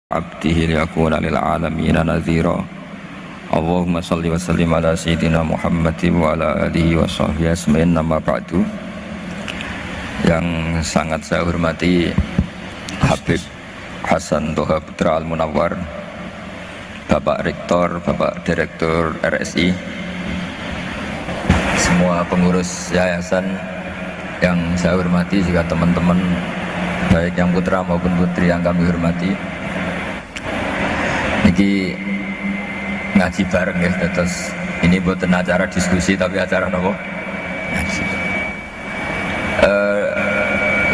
abdihi liyakuna lil alamina nadhira. Allahumma shalli wa sallim ala sayyidina Muhammadin wa ala alihi wa sahbihi asma'in. Nama ba'du. Yang sangat saya hormati Habib Hasan Toha Putra Al-Munawwar, Bapak Rektor, Bapak Direktur RSI, semua pengurus yayasan yang saya hormati, juga teman-teman baik yang putra maupun putri yang kami hormati. Niki ngaji bareng ya, terus ini bukan acara diskusi tapi acara nopo ngaji.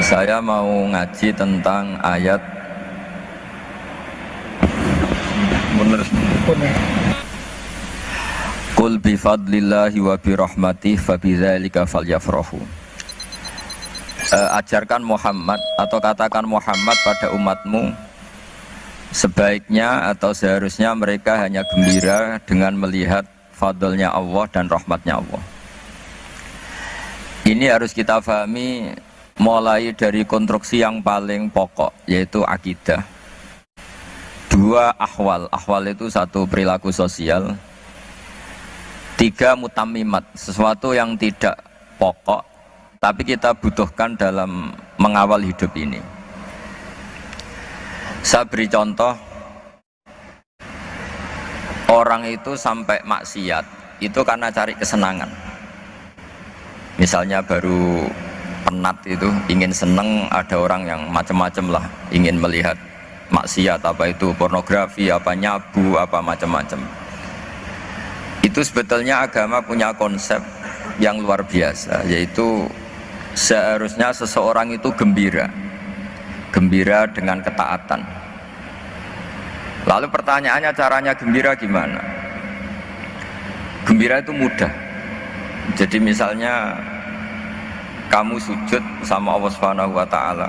Saya mau ngaji tentang ayat Qul bi fadlillahi wa bi rahmatihi fa bidzalika falyafrahu. Ajarkan Muhammad atau katakan Muhammad pada umatmu, sebaiknya atau seharusnya mereka hanya gembira dengan melihat fadlnya Allah dan rahmatnya Allah. Ini harus kita pahami mulai dari konstruksi yang paling pokok, yaitu akidah. Dua ahwal, ahwal itu satu perilaku sosial, tiga mutammimat, sesuatu yang tidak pokok tapi kita butuhkan dalam mengawal hidup ini. Saya beri contoh, orang itu sampai maksiat itu karena cari kesenangan. Misalnya baru penat itu, ingin seneng, ada orang yang macam-macam lah, ingin melihat maksiat, apa itu pornografi, apa nyabu, apa macam-macam. Itu sebetulnya agama punya konsep yang luar biasa, yaitu seharusnya seseorang itu gembira dengan ketaatan. Lalu pertanyaannya, caranya gembira gimana? Gembira itu mudah. Jadi misalnya kamu sujud sama Allah Subhanahu wa taala.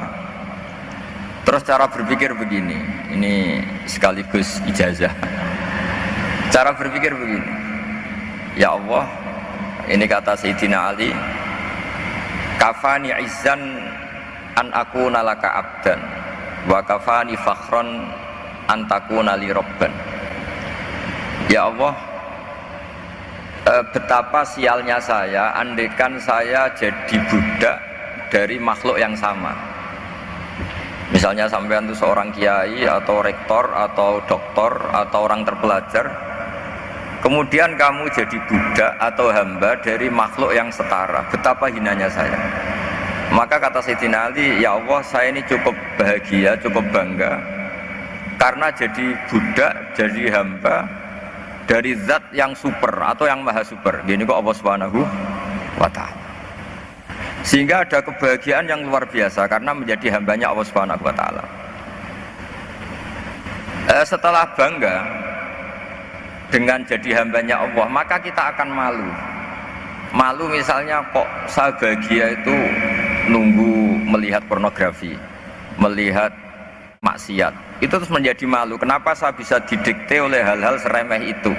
Terus cara berpikir begini, ini sekaligus ijazah. Cara berpikir begini. Ya Allah, ini kata Sayyidina Ali, kafani izzan an akuna laka abdan wa kafani fakhron an takuna li robban. Ya Allah, betapa sialnya saya andaikan saya jadi budak dari makhluk yang sama. Misalnya sampean itu seorang kiai atau rektor atau doktor atau orang terpelajar, kemudian kamu jadi budak atau hamba dari makhluk yang setara, betapa hinanya saya. Maka kata Sayyidina Ali, ya Allah, saya ini cukup bahagia, cukup bangga karena jadi budak, jadi hamba dari zat yang super atau yang maha super. Ini kok Allah Subhanahu wa ta'ala. Sehingga ada kebahagiaan yang luar biasa karena menjadi hambanya Allah Subhanahu wa ta'ala. Setelah bangga dengan jadi hambanya Allah, maka kita akan malu. Malu misalnya, kok saya bahagia itu nunggu melihat pornografi, melihat maksiat. Itu terus menjadi malu. Kenapa saya bisa didikte oleh hal-hal seremeh itu?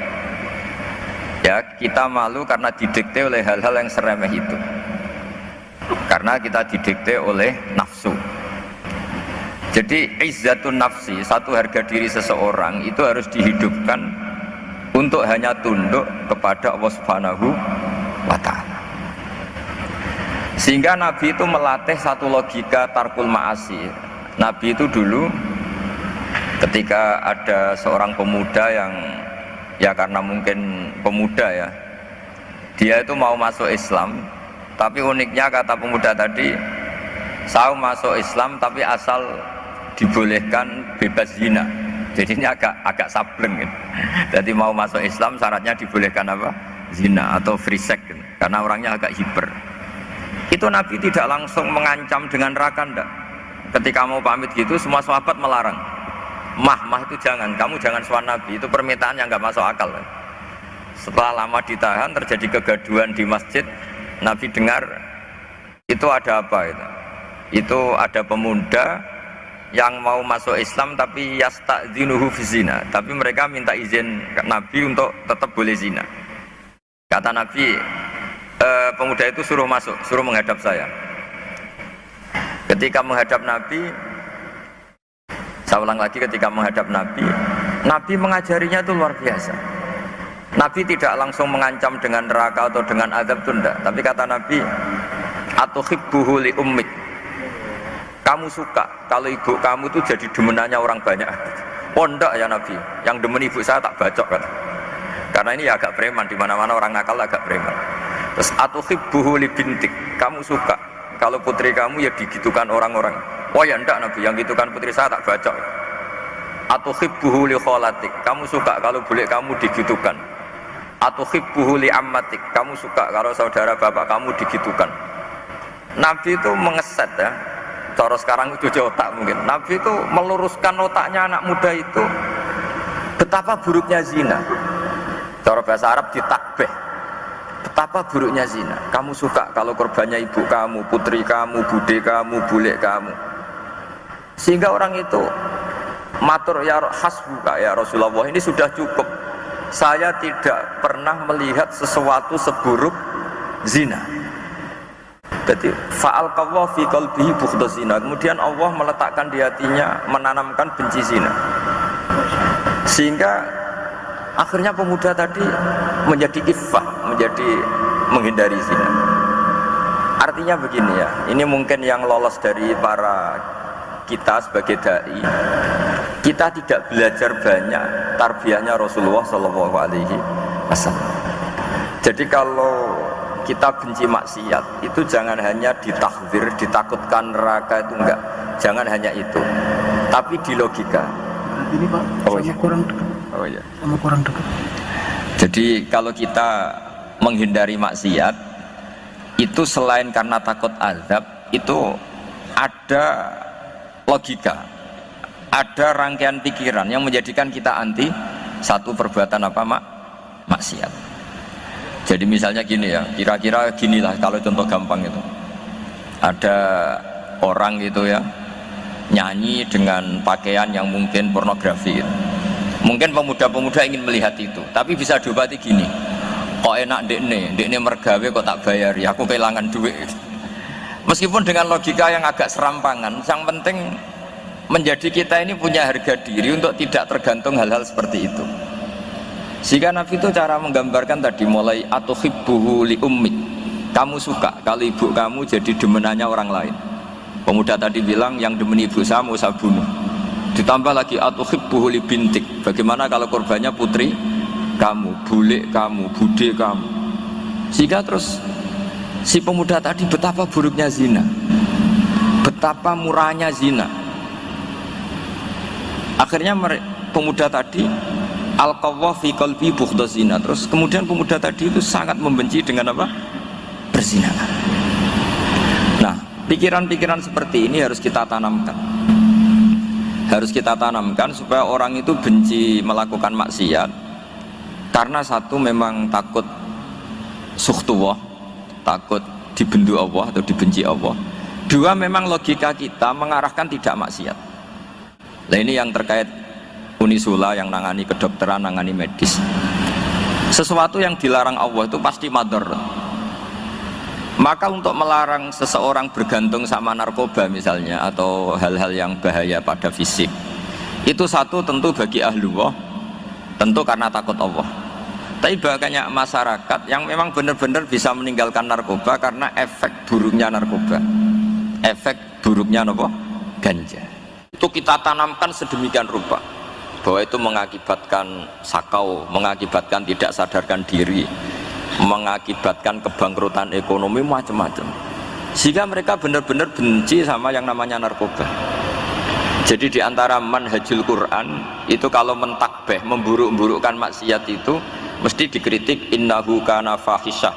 Ya, kita malu karena didikte oleh hal-hal yang seremeh itu. Karena kita didikte oleh nafsu. Jadi izzatun nafsi, satu harga diri seseorang itu harus dihidupkan untuk hanya tunduk kepada Allah Subhanahu wa ta'ala. Sehingga Nabi itu melatih satu logika tarkul ma'asi. Nabi itu dulu ketika ada seorang pemuda yang, ya karena mungkin pemuda ya, dia itu mau masuk Islam, tapi uniknya kata pemuda tadi, saya masuk Islam tapi asal dibolehkan bebas zina. Jadi ini agak sableng gitu. Jadi mau masuk Islam syaratnya dibolehkan apa? Zina atau free sex gitu. Karena orangnya agak hiper. Itu Nabi tidak langsung mengancam dengan neraka, enggak. Ketika mau pamit gitu, semua sahabat melarang. Mah itu jangan, kamu jangan sowan Nabi, itu permintaan yang enggak masuk akal. Setelah lama ditahan, terjadi kegaduhan di masjid. Nabi dengar itu ada apa itu? Itu ada pemuda yang mau masuk Islam tapi yasta'dzinuhu fi zina, tapi mereka minta izin ke Nabi untuk tetap boleh zina. Kata Nabi, pemuda itu suruh masuk, suruh menghadap saya. Ketika menghadap Nabi, Saya ulang lagi, ketika menghadap Nabi, Nabi mengajarinya itu luar biasa. Nabi tidak langsung mengancam dengan neraka atau dengan azab, itu enggak. Tapi kata Nabi, atuhibbuhu li ummik, kamu suka kalau ibu kamu itu jadi demenannya orang banyak? Oh enggak ya Nabi, yang demen ibu saya tak bacok kan. Karena ini ya agak preman, di mana-mana orang nakal agak preman. Terus atuhibbuhu li bintik, kamu suka kalau putri kamu ya digitukan orang-orang? Oh ya enggak Nabi, yang gitukan putri saya tak bacok. Atuhibbuhu li kholatik, kamu suka kalau bule kamu digitukan? Atuhibbuhu li ammatik, kamu suka kalau saudara bapak kamu digitukan? Nabi itu mengeset ya, cara sekarang itu cuci otak mungkin. Nabi itu meluruskan otaknya anak muda itu betapa buruknya zina. Cara bahasa Arab ditakbih, betapa buruknya zina. Kamu suka kalau korbannya ibu kamu, putri kamu, bude kamu, bule kamu. Sehingga orang itu matur, ya hasbuka ya Rasulullah, ini sudah cukup. Saya tidak pernah melihat sesuatu seburuk zina. Jadi fa'alqallahu fi qalbihi bughdha zina. Kemudian Allah meletakkan di hatinya, menanamkan benci zina. Sehingga akhirnya pemuda tadi menjadi iffah, menjadi menghindari zina. Artinya begini ya, ini mungkin yang lolos dari para kita sebagai dai, kita tidak belajar banyak tarbiyahnya Rasulullah Shallallahu Alaihi Wasallam. Jadi kalau kita benci maksiat itu jangan hanya ditahdzir, ditakutkan neraka, itu enggak, jangan hanya itu, tapi di logika. Ini Pak, oh, sama iya. kurang dekat. Oh iya. Sama kurang dekat. Jadi kalau kita menghindari maksiat itu selain karena takut azab, itu ada logika, ada rangkaian pikiran yang menjadikan kita anti satu perbuatan apa maksiat. Jadi misalnya gini ya, kira-kira ginilah kalau contoh gampang itu, ada orang gitu ya nyanyi dengan pakaian yang mungkin pornografi gitu. Mungkin pemuda-pemuda ingin melihat itu, tapi bisa diobati gini, kok enak dekne mergawe kok tak bayar ya, aku kehilangan duit. Meskipun dengan logika yang agak serampangan, yang penting menjadi kita ini punya harga diri untuk tidak tergantung hal-hal seperti itu. Sehingga Nabi itu cara menggambarkan tadi mulai atuhibbuhu li ummik, kamu suka kalau ibu kamu jadi demenannya orang lain. Pemuda tadi bilang yang demen ibu saya mau saya bunuh. Ditambah lagi atuhibbuhu li bintik, bagaimana kalau korbannya putri kamu, bule kamu, bude kamu. Sehingga terus si pemuda tadi betapa buruknya zina, betapa murahnya zina. Akhirnya pemuda tadi alqawwa fi qalbi bughdha zina. Terus kemudian pemuda tadi itu sangat membenci dengan apa? Perzinahan. Nah, pikiran-pikiran seperti ini harus kita tanamkan. Harus kita tanamkan supaya orang itu benci melakukan maksiat. Karena satu memang takut sukhtuwah, takut dibendu Allah atau dibenci Allah. Dua, memang logika kita mengarahkan tidak maksiat. Nah ini yang terkait Unisula yang nangani kedokteran, nangani medis. Sesuatu yang dilarang Allah itu pasti madhar. Maka untuk melarang seseorang bergantung sama narkoba misalnya, atau hal-hal yang bahaya pada fisik, itu satu tentu bagi ahlullah, tentu karena takut Allah. Tapi banyak masyarakat yang memang benar-benar bisa meninggalkan narkoba karena efek buruknya narkoba, efek buruknya ganja. Itu kita tanamkan sedemikian rupa bahwa itu mengakibatkan sakau, mengakibatkan tidak sadarkan diri, mengakibatkan kebangkrutan ekonomi, macam-macam. Sehingga mereka benar-benar benci sama yang namanya narkoba. Jadi di antara manhajul Quran itu kalau mentakbih, memburuk-burukkan maksiat itu mesti dikritik, innahu kana fahisyah,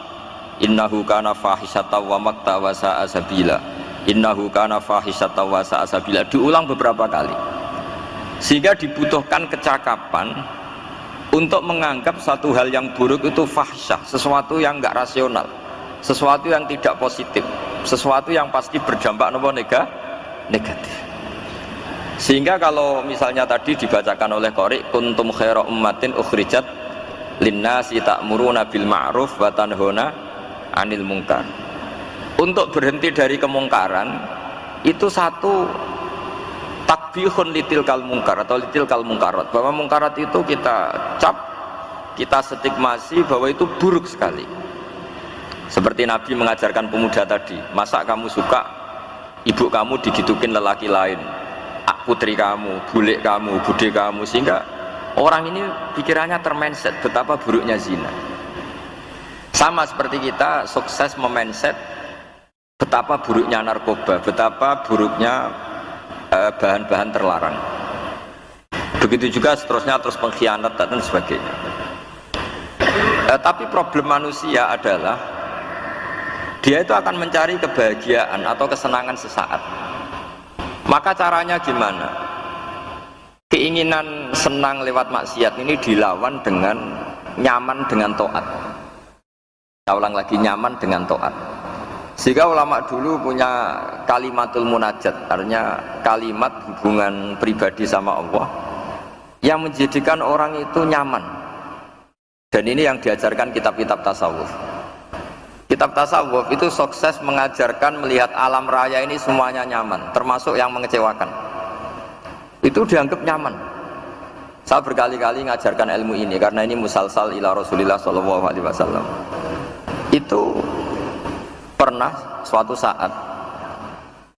innahu kana fahisyata wa makta wa sa'a sabila, innahu kana fahisyata wa sa'a sabila, diulang beberapa kali. Sehingga dibutuhkan kecakapan untuk menganggap satu hal yang buruk itu fahsyah, sesuatu yang enggak rasional, sesuatu yang tidak positif, sesuatu yang pasti berdampak negatif. Sehingga kalau misalnya tadi dibacakan oleh qari, kuntum khaira ummatin ukhrijat linnasi ta'muruna bil ma'ruf wa tanhauna 'anil munkar. Untuk berhenti dari kemungkaran itu satu takbihun litil kal mungkar atau litil kal mungkarat, bahwa mungkarat itu kita cap, kita stigmasi bahwa itu buruk sekali. Seperti Nabi mengajarkan pemuda tadi, masa kamu suka ibu kamu digitukin lelaki lain, putri kamu, bulik kamu, bude kamu, sehingga orang ini pikirannya termindset betapa buruknya zina. Sama seperti kita sukses memindset betapa buruknya narkoba, betapa buruknya bahan-bahan terlarang. Begitu juga seterusnya, terus pengkhianat dan sebagainya. Tapi problem manusia adalah dia itu akan mencari kebahagiaan atau kesenangan sesaat. Maka caranya gimana? Keinginan senang lewat maksiat ini dilawan dengan nyaman dengan taat. Saya ulang lagi, nyaman dengan taat. Sehingga ulama dulu punya kalimatul munajat, artinya kalimat hubungan pribadi sama Allah yang menjadikan orang itu nyaman. Dan ini yang diajarkan kitab-kitab tasawuf. Kitab tasawuf itu sukses mengajarkan melihat alam raya ini semuanya nyaman, termasuk yang mengecewakan. Itu dianggap nyaman. Saya berkali-kali mengajarkan ilmu ini karena ini musalsal ila Rasulillah SAW. Itu pernah suatu saat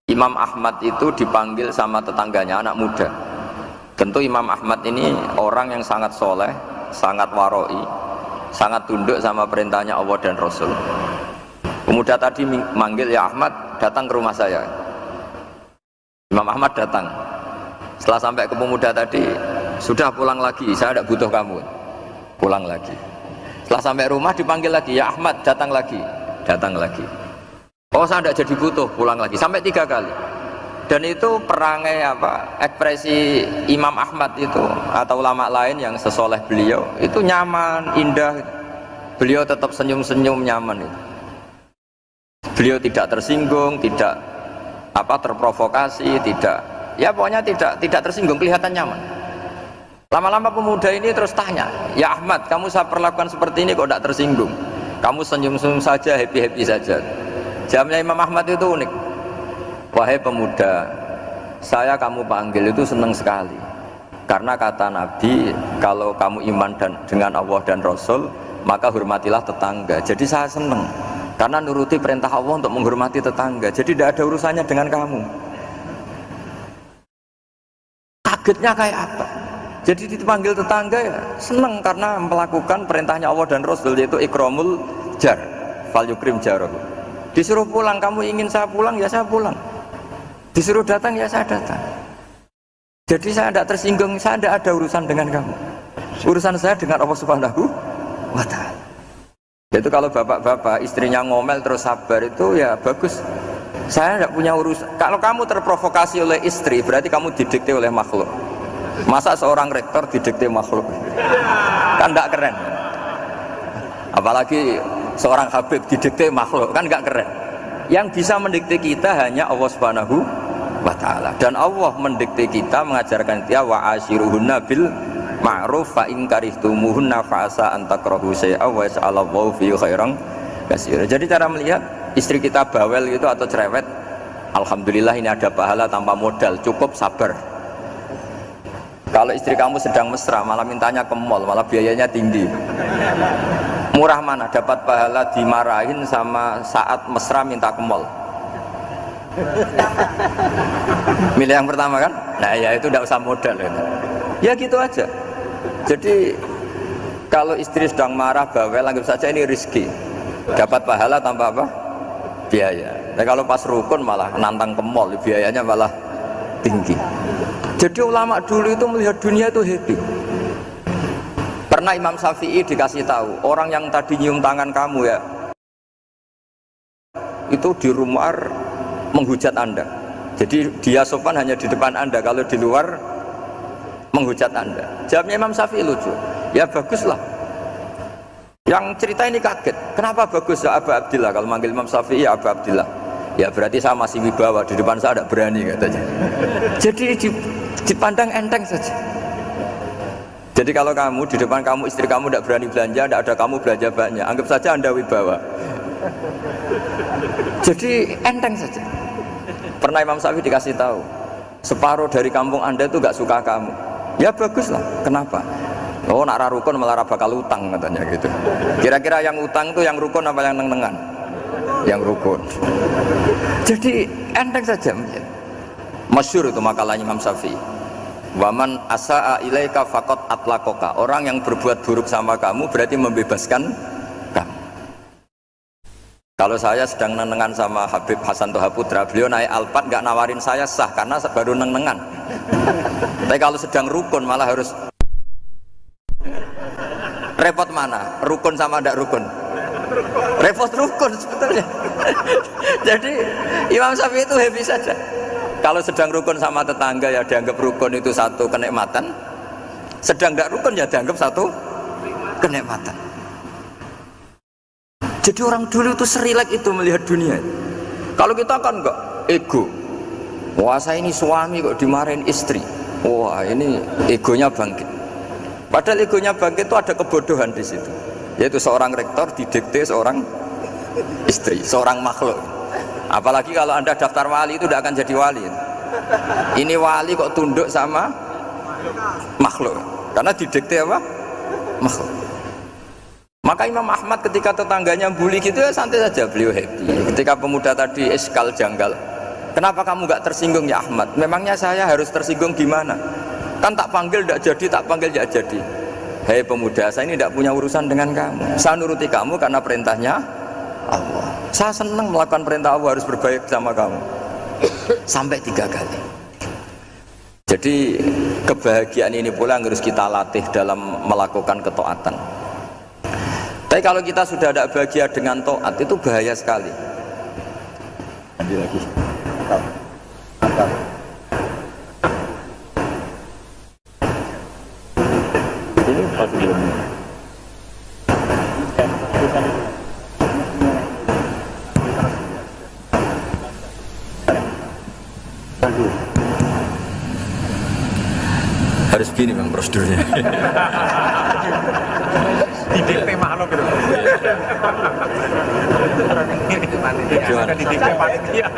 Imam Ahmad itu dipanggil sama tetangganya, anak muda. Tentu Imam Ahmad ini orang yang sangat soleh, sangat waroi, sangat tunduk sama perintahnya Allah dan Rasul. Pemuda tadi manggil, ya Ahmad, datang ke rumah saya. Imam Ahmad datang. Setelah sampai ke pemuda tadi, sudah pulang lagi, saya tidak butuh kamu. Pulang lagi. Setelah sampai rumah dipanggil lagi, ya Ahmad, datang lagi. Datang lagi. Oh, saya tidak jadi butuh, pulang lagi. Sampai 3 kali. Dan itu perangai ekspresi Imam Ahmad itu atau ulama lain yang sesoleh beliau itu nyaman, indah. Beliau tetap senyum-senyum, nyaman itu. Beliau tidak tersinggung, tidak terprovokasi, tidak, ya pokoknya tidak tersinggung, kelihatan nyaman. Lama-lama pemuda ini terus tanya, ya Ahmad, kamu saya perlakukan seperti ini kok tidak tersinggung? Kamu senyum-senyum saja, happy-happy saja. Jawabnya Imam Ahmad itu unik. Wahai pemuda, saya kamu panggil itu senang sekali. Karena kata Nabi, kalau kamu iman dengan Allah dan Rasul, maka hormatilah tetangga. Jadi saya senang. Karena nuruti perintah Allah untuk menghormati tetangga. Jadi tidak ada urusannya dengan kamu. Kagetnya kayak apa? Jadi dipanggil tetangga ya senang karena melakukan perintahnya Allah dan Rasul, yaitu ikramul jar, fal yukrim jarahu. Disuruh pulang, kamu ingin saya pulang, ya saya pulang. Disuruh datang, ya saya datang. Jadi saya tidak tersinggung, saya tidak ada urusan dengan kamu. Urusan saya dengan Allah Subhanahu wa Ta'ala. Itu kalau bapak-bapak istrinya ngomel terus sabar itu ya bagus. Saya tidak punya urusan. Kalau kamu terprovokasi oleh istri, berarti kamu didikte oleh makhluk. Masa seorang rektor didikte makhluk? Kan tidak keren. Apalagi seorang habib didikte makhluk, kan nggak keren. Yang bisa mendikte kita hanya Allah Subhanahu wa Ta'ala. Dan Allah mendikte kita, mengajarkan dia wa ashiruhunna bil ma'ruf fa in karihtumuhunna fa asa an takrahu shay'an wa yaj'alallahu fi khairan katsira. Jadi cara melihat istri kita bawel gitu atau cerewet, alhamdulillah ini ada pahala tanpa modal, cukup sabar. Kalau istri kamu sedang mesra malah mintanya ke mall, malah biayanya tinggi. Murah mana dapat pahala dimarahin sama saat mesra minta ke mall? Milih yang pertama kan? Nah ya itu tidak usah modal itu. Ya gitu aja. Jadi kalau istri sedang marah bawel, anggap saja ini rezeki, dapat pahala tanpa apa? Biaya. Nah kalau pas rukun malah nantang ke mall, biayanya malah tinggi. Jadi ulama dulu itu melihat dunia itu happy. Pernah Imam Syafi'i dikasih tahu, orang yang tadi nyium tangan kamu ya, itu di rumah menghujat Anda. Jadi dia sopan hanya di depan Anda, kalau di luar menghujat Anda. Jawabnya Imam Syafi'i lucu. Ya baguslah. Yang cerita ini kaget. Kenapa bagus ya Abu Abdillah? Kalau manggil Imam Syafi'i ya Abu Abdillah. Ya berarti saya masih wibawa, di depan saya tidak berani katanya. Jadi dipandang enteng saja. Jadi kalau kamu di depan kamu istri kamu tidak berani belanja, tidak ada kamu belanja banyak, anggap saja Anda wibawa. Jadi enteng saja. Pernah Imam Syafi'i dikasih tahu, separuh dari kampung Anda itu gak suka kamu. Ya baguslah. Kenapa? Oh, nak rukun malah bakal utang katanya gitu. Kira-kira yang utang itu yang rukun apa yang neng-nengan? Yang rukun. Jadi enteng saja. Masyhur itu makalahnya Imam Syafi'i. Waman asa'a ilaika faqad atlaqaka. Orang yang berbuat buruk sama kamu berarti membebaskan kamu. Kalau saya sedang nenengan sama Habib Hasan Toha Putra, beliau naik Alphard nggak nawarin saya sah karena baru nenengan. Tapi kalau sedang rukun malah harus repot mana? Rukun sama tidak rukun? Repot rukun sebetulnya. Jadi Imam Syafi'i itu happy saja. Kalau sedang rukun sama tetangga ya dianggap rukun itu satu kenikmatan. Sedang tidak rukun ya dianggap satu kenikmatan. Jadi orang dulu itu serilek itu melihat dunia. Kalau kita kan enggak, ego. Wah saya ini suami kok dimarahin istri. Wah ini egonya bangkit. Padahal egonya bangkit itu ada kebodohan di situ. Yaitu seorang rektor didikte seorang istri, seorang makhluk. Apalagi kalau Anda daftar wali itu tidak akan jadi wali. Ini wali kok tunduk sama makhluk. Karena didikte apa? Makhluk. Maka Imam Ahmad ketika tetangganya bully gitu ya santai saja, beliau happy. Ketika pemuda tadi eskal janggal, kenapa kamu gak tersinggung ya Ahmad? Memangnya saya harus tersinggung gimana? Kan tak panggil tidak jadi, tak panggil tidak jadi. Hei pemuda, saya ini tidak punya urusan dengan kamu. Saya nuruti kamu karena perintahnya Allah. Saya senang melakukan perintah Allah, harus berbaik sama kamu. Sampai 3 kali. Jadi kebahagiaan ini pula yang harus kita latih dalam melakukan ketaatan. Tapi kalau kita sudah tidak bahagia dengan taat itu bahaya sekali. Ambil lagi. Mantap. Ini pasti belum. Harus begini bang prosedurnya. Didikte makhluk gitu. Gimana? Didikte panitia.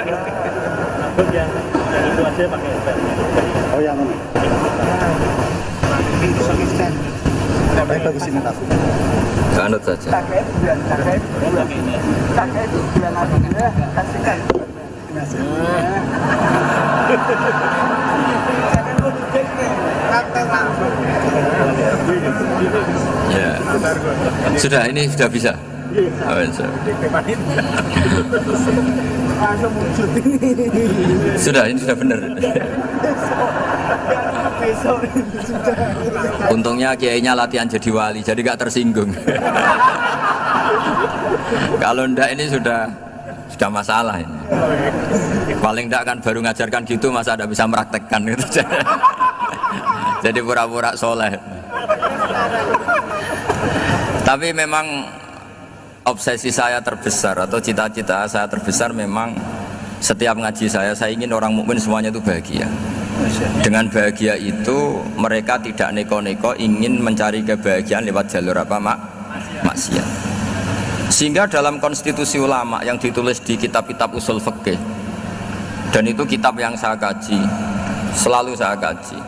Yang itu aja pakai stand. Oh yang ini. Baik bagus ini tas. Anut saja. Pakai itu bulan apa ya? Kasihkan. Ya. Sudah, ini sudah bisa. Oh, sudah, ini sudah benar. Untungnya kiainya latihan jadi wali, jadi gak tersinggung. Kalau ndak ini sudah masalah ini. Paling ndak kan baru ngajarkan gitu, masa ada bisa meraktekkan gitu. Jadi pura-pura soleh. Tapi memang obsesi saya terbesar atau cita-cita saya terbesar memang setiap ngaji saya ingin orang mukmin semuanya itu bahagia. Dengan bahagia itu mereka tidak neko-neko ingin mencari kebahagiaan lewat jalur apa maksiat. Sehingga dalam konstitusi ulama yang ditulis di kitab-kitab usul fikih, dan itu kitab yang saya kaji, selalu saya kaji,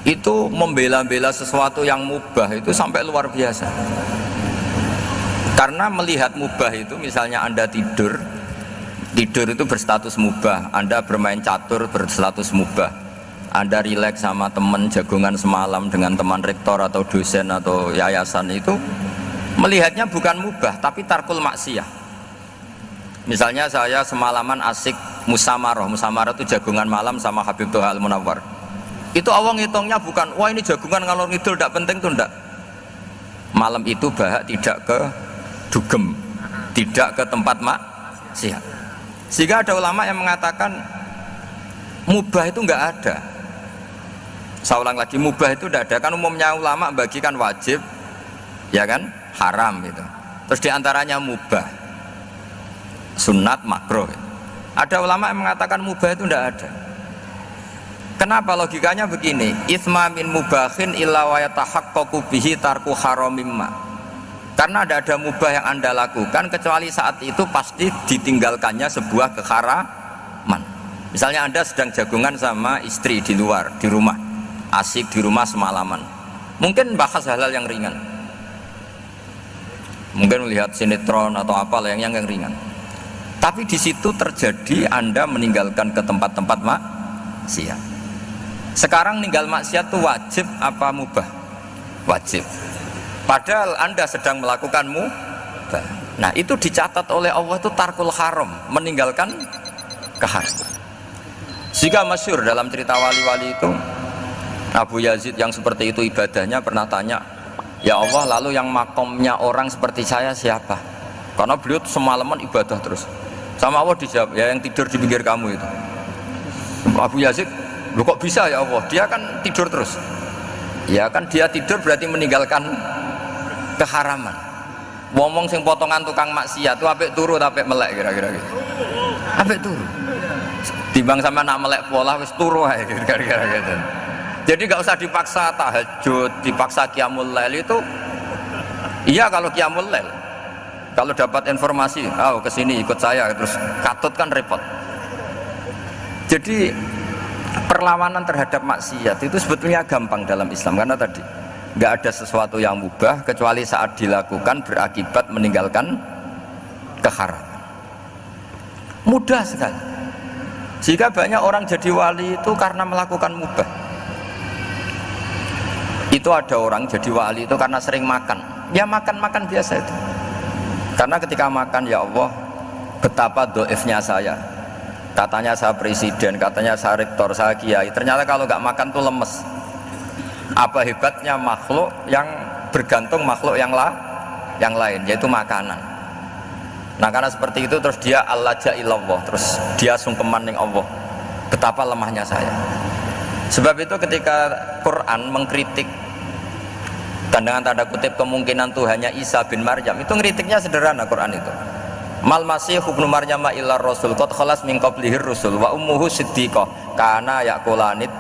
itu membela-bela sesuatu yang mubah itu sampai luar biasa. Karena melihat mubah itu, misalnya Anda tidur itu berstatus mubah, Anda bermain catur berstatus mubah, Anda rileks sama teman jagongan semalam dengan teman rektor atau dosen atau yayasan, itu melihatnya bukan mubah tapi tarkul maksiyah. Misalnya saya semalaman asik musamarah itu jagongan malam sama Habib Toha Al-Munawwar. Itu Allah ngitungnya bukan, wah ini jagungan ngalor ngidul tidak penting tuh, enggak. Malam itu bahak tidak ke dugem, tidak ke tempat maksiat. Sehingga ada ulama yang mengatakan mubah itu enggak ada. Saya ulang lagi, mubah itu tidak ada. Kan umumnya ulama bagikan wajib, ya kan, haram gitu. Terus diantaranya mubah, sunat, makruh. Ada ulama yang mengatakan mubah itu tidak ada. Kenapa? Logikanya begini, itsma min mubahin illa wa yatahaqqaqu bihi tarku haramimma. Karena tidak ada mubah yang Anda lakukan kecuali saat itu pasti ditinggalkannya sebuah keharaman. Misalnya Anda sedang jagungan sama istri di luar, di rumah, asik di rumah semalaman. Mungkin bahas hal-hal yang ringan. Mungkin melihat sinetron atau apa yang ringan. Tapi di situ terjadi Anda meninggalkan ke tempat-tempat maksiat. Sekarang ninggal maksiat itu wajib apa mubah? Wajib. Padahal Anda sedang melakukan mubah. Nah itu dicatat oleh Allah itu tarkul haram, meninggalkan keharam. Jika masyhur dalam cerita wali-wali itu, Abu Yazid yang seperti itu ibadahnya pernah tanya, ya Allah, lalu yang makomnya orang seperti saya siapa? Karena beliau semalaman ibadah terus. Sama Allah dijawab, ya yang tidur di pinggir kamu itu. Abu Yazid, lu kok bisa ya Allah? Dia kan tidur terus. Ya kan dia tidur berarti meninggalkan keharaman. Ngomong sing potongan tukang maksiat itu apik turu apik melek kira-kira gitu. Apik turu. Timbang sama nak melek pola wis turu ae kira-kira gitu. Jadi nggak usah dipaksa tahajud, dipaksa qiyamul lail itu. Iya kalau qiyamul lail. Kalau dapat informasi, kesini ikut saya, terus katut kan repot. Jadi perlawanan terhadap maksiat itu sebetulnya gampang dalam Islam karena tadi nggak ada sesuatu yang mubah kecuali saat dilakukan berakibat meninggalkan keharaman. Mudah sekali. Jika banyak orang jadi wali itu karena melakukan mubah. Itu ada orang jadi wali itu karena sering makan. Ya makan biasa itu. Karena ketika makan, ya Allah, betapa doifnya saya. Katanya saya presiden, katanya saya rektor, saya kiai. Ternyata kalau nggak makan tuh lemes. Apa hebatnya makhluk yang bergantung makhluk yang lain, yaitu makanan. Nah karena seperti itu terus dia al-laja ilallah, terus dia sungkeman ning Allah. Betapa lemahnya saya. Sebab itu ketika Quran mengkritik dan dengan tanda kutip kemungkinan Tuhannya Isa bin Maryam, itu ngeritiknya sederhana Quran itu. Mal masih ibnu Maryam illa rasul qad khalas min qablihir rusul wa ummuhu siddiqah kana yaqulanit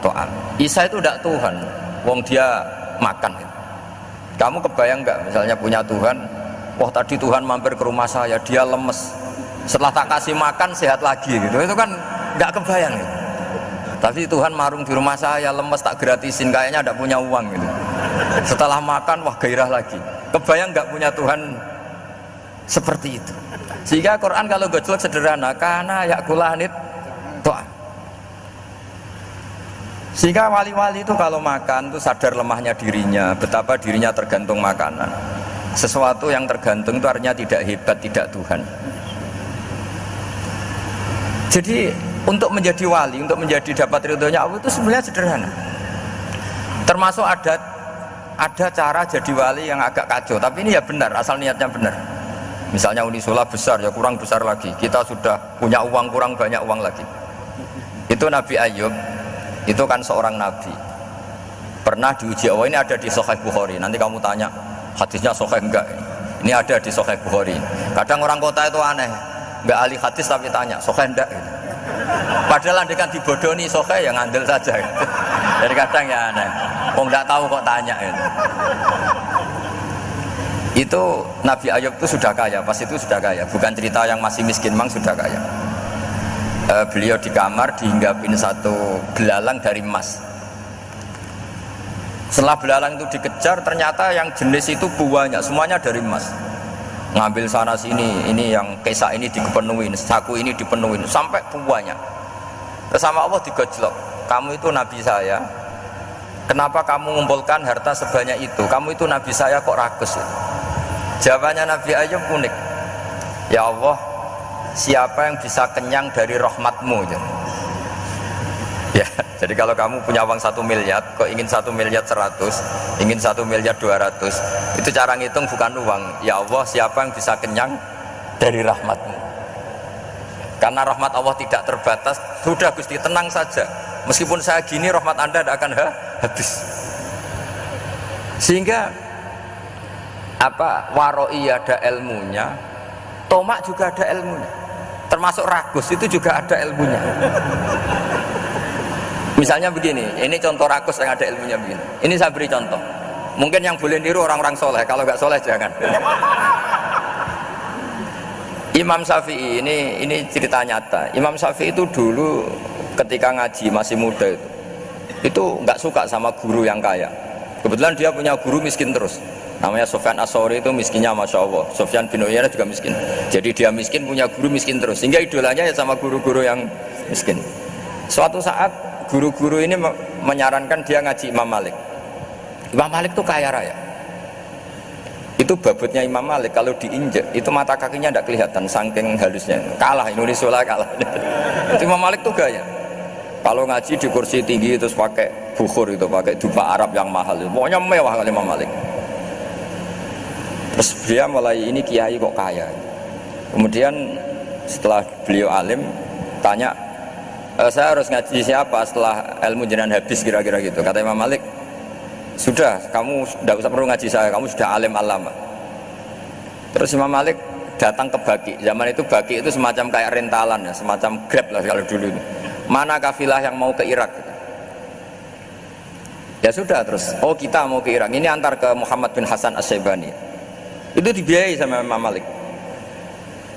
ta'am. Isa itu tidak Tuhan, wong dia makan. Kamu kebayang enggak misalnya punya Tuhan, wah tadi Tuhan mampir ke rumah saya, dia lemes. Setelah tak kasih makan sehat lagi gitu. Itu kan enggak kebayang gitu. Tapi Tuhan marung di rumah saya, lemes tak gratisin, kayaknya enggak punya uang gitu. Setelah makan wah gairah lagi. Kebayang nggak punya Tuhan seperti itu. Sehingga Quran kalau gojlok sederhana, karena yakulanit to'am. Sehingga wali-wali itu kalau makan itu sadar lemahnya dirinya, betapa dirinya tergantung makanan. Sesuatu yang tergantung itu artinya tidak hebat, tidak Tuhan. Jadi untuk menjadi wali, untuk menjadi dapat ridhonya Allah itu sebenarnya sederhana. Termasuk ada cara jadi wali yang agak kacau, tapi ini ya benar, asal niatnya benar. Misalnya Unisula besar, ya kurang besar lagi. Kita sudah punya uang, kurang banyak uang lagi. Itu Nabi Ayub, itu kan seorang nabi. Pernah diuji Allah, ini ada di Sahih Bukhari. Nanti kamu tanya, hadisnya sahih enggak? Ini ada di Sahih Bukhari. Kadang orang kota itu aneh, enggak ahli hadis tapi tanya, sahih enggak? Padahal andekan dibodoni sahih ya ngandel saja. Jadi kadang ya aneh. Wong enggak tahu kok tanya itu. Itu Nabi Ayub itu sudah kaya, pas itu sudah kaya, bukan cerita yang masih miskin, memang sudah kaya. Beliau di kamar dihinggapin satu belalang dari emas. Setelah belalang itu dikejar, ternyata yang jenis itu buahnya semuanya dari emas. Ngambil sana sini, ini yang kesak ini dipenuhin, saku ini dipenuhin, sampai buahnya. Sama Allah digojlok, kamu itu nabi saya. Kenapa kamu mengumpulkan harta sebanyak itu? Kamu itu nabi saya kok rakus itu? Jawabannya Nabi Ayub unik. Ya Allah, siapa yang bisa kenyang dari rahmatmu? Ya, jadi kalau kamu punya uang 1 miliar, kok ingin 1 miliar 100, ingin 1 miliar 200, itu cara ngitung bukan uang. Ya Allah, siapa yang bisa kenyang dari rahmatmu? Karena rahmat Allah tidak terbatas. Sudah Gusti, tenang saja. Meskipun saya gini, rahmat Anda tidak akan habis. Sehingga waroi ada ilmunya, tomak juga ada ilmunya, termasuk ragus itu juga ada ilmunya. Misalnya begini, ini contoh ragus yang ada ilmunya begini. Ini saya beri contoh. Mungkin yang boleh niru orang-orang soleh, kalau nggak soleh jangan. Imam Syafi'i ini cerita nyata. Imam Syafi'i itu dulu ketika ngaji masih muda itu nggak suka sama guru yang kaya. Kebetulan dia punya guru miskin terus. Namanya Sufyan As-Tsauri, itu miskinnya Masya Allah. Sufyan bin Uyainah juga miskin. Jadi dia miskin, punya guru miskin terus. Sehingga idolanya ya sama guru-guru yang miskin. Suatu saat guru-guru ini menyarankan dia ngaji Imam Malik. Imam Malik itu kaya raya. Itu babutnya Imam Malik kalau diinjek itu mata kakinya tidak kelihatan saking halusnya. Kalah Indonesia lah kalah. Itu Imam Malik tuh gaya. Kalau ngaji di kursi tinggi terus pakai bukhur itu, pakai dupa Arab yang mahal. Pokoknya mewah kali Imam Malik. Terus dia mulai ini kiai kok kaya. Kemudian setelah beliau alim tanya, saya harus ngaji siapa setelah ilmu jenengan habis kira-kira gitu. Kata Imam Malik, sudah kamu tidak usah perlu ngaji saya, kamu sudah alim alama. Terus Imam Malik datang ke Baki. Zaman itu Baki itu semacam kayak rentalan ya, semacam Grab lah kalau dulu. Mana kafilah yang mau ke Irak? Ya sudah terus, oh kita mau ke Irak. Ini antar ke Muhammad bin Hasan As-Syaibani. Itu dibiayai sama Imam Malik.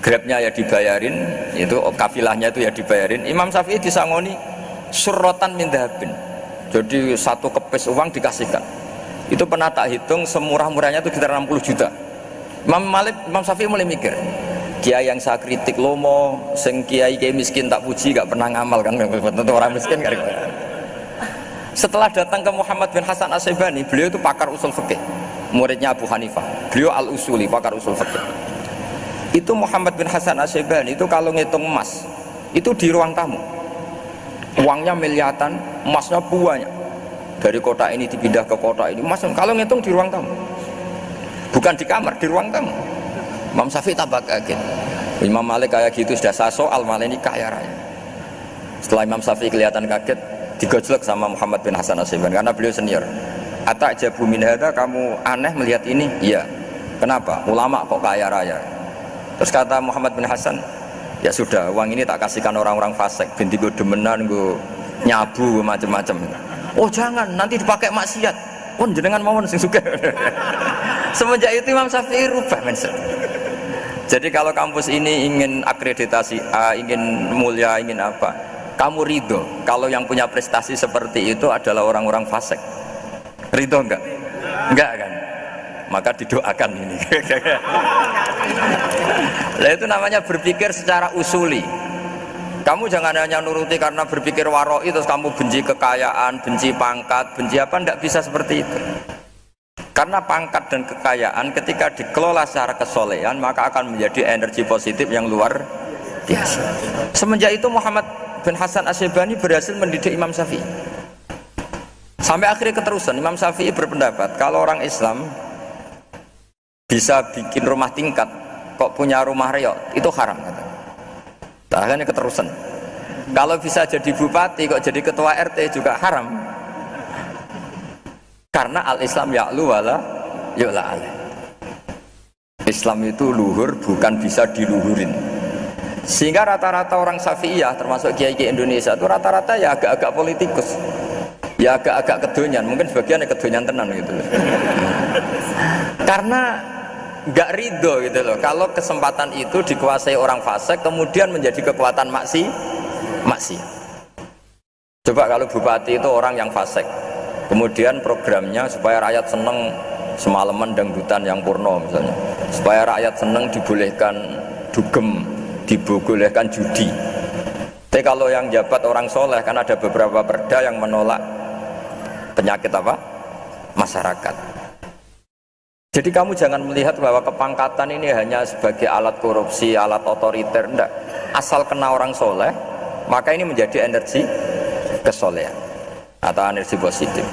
Grabnya ya dibayarin, itu kafilahnya itu ya dibayarin. Imam Syafi'i disangoni surrotan min dhahabin. Jadi satu kepes uang dikasihkan. Itu pernah tak hitung semurah-murahnya itu sekitar 60 juta. Imam Syafi'i mulai mikir, kiai yang saya kritik lomo, sing kiai miskin tak puji, gak pernah ngamal kan, tentu orang miskin kan. Setelah datang ke Muhammad bin Hasan As-Syaibani, beliau itu pakar usul fikih, muridnya Abu Hanifah. Beliau al-usuli, pakar usul fikih. Itu Muhammad bin Hasan As-Syaibani itu kalau ngitung emas, itu di ruang tamu. Uangnya miliatan, emasnya banyak. Dari kota ini dipindah ke kota ini, emas kalau ngitung di ruang tamu. Bukan di kamar, di ruang tamu. Imam Syafi'i tambah kaget. Imam Malik kayak gitu sudah saya soal, malah ini kaya raya. Setelah Imam Syafi'i kelihatan kaget, digojlok sama Muhammad bin Hasan As-Syaibani karena beliau senior. Atajabu min hadza, kamu aneh melihat ini? Iya. Kenapa? Ulama kok kaya raya. Terus kata Muhammad bin Hasan, ya sudah, uang ini tak kasihkan orang-orang fasik, binti gue demenan, gue nyabu, gue macam-macam. Oh jangan, nanti dipakai maksiat. Oh jenengan mawon sing suka. Semenjak itu Imam Syafi'i rubah mindset. Jadi kalau kampus ini ingin akreditasi A, ingin mulia, ingin apa, kamu ridho kalau yang punya prestasi seperti itu adalah orang-orang fasik? Ridho enggak? Enggak kan? Maka didoakan ini. Nah itu namanya berpikir secara usuli. Kamu jangan hanya nuruti karena berpikir waroi terus kamu benci kekayaan, benci pangkat, benci apa, enggak bisa seperti itu. Karena pangkat dan kekayaan ketika dikelola secara kesolehan maka akan menjadi energi positif yang luar biasa. Semenjak itu Muhammad bin Hasan As-Syaibani berhasil mendidik Imam Syafi'i. Sampai akhirnya keterusan Imam Syafi'i berpendapat kalau orang Islam bisa bikin rumah tingkat kok punya rumah reot itu haram kata. Akhirnya keterusan. Kalau bisa jadi bupati kok jadi ketua RT juga haram. Karena al-Islam ya'lu wala yu'la alaih. Islam itu luhur bukan bisa diluhurin. Sehingga rata-rata orang Syafi'iyah termasuk kiai-kiai Indonesia itu rata-rata ya agak-agak politikus. Ya agak-agak kedonyan, mungkin sebagian ya kedonyan tenan gitu. Karena nggak ridho gitu loh. Kalau kesempatan itu dikuasai orang fasik kemudian menjadi kekuatan maksiat. Coba kalau bupati itu orang yang fasik, kemudian programnya supaya rakyat seneng semalaman dangdutan yang purno misalnya, supaya rakyat seneng dibolehkan dugem, dibolehkan judi. Tapi kalau yang jabat orang soleh kan ada beberapa perda yang menolak penyakit apa? Masyarakat. Jadi kamu jangan melihat bahwa kepangkatan ini hanya sebagai alat korupsi, alat otoriter, enggak. Asal kena orang soleh, maka ini menjadi energi kesolehan atau energi positif.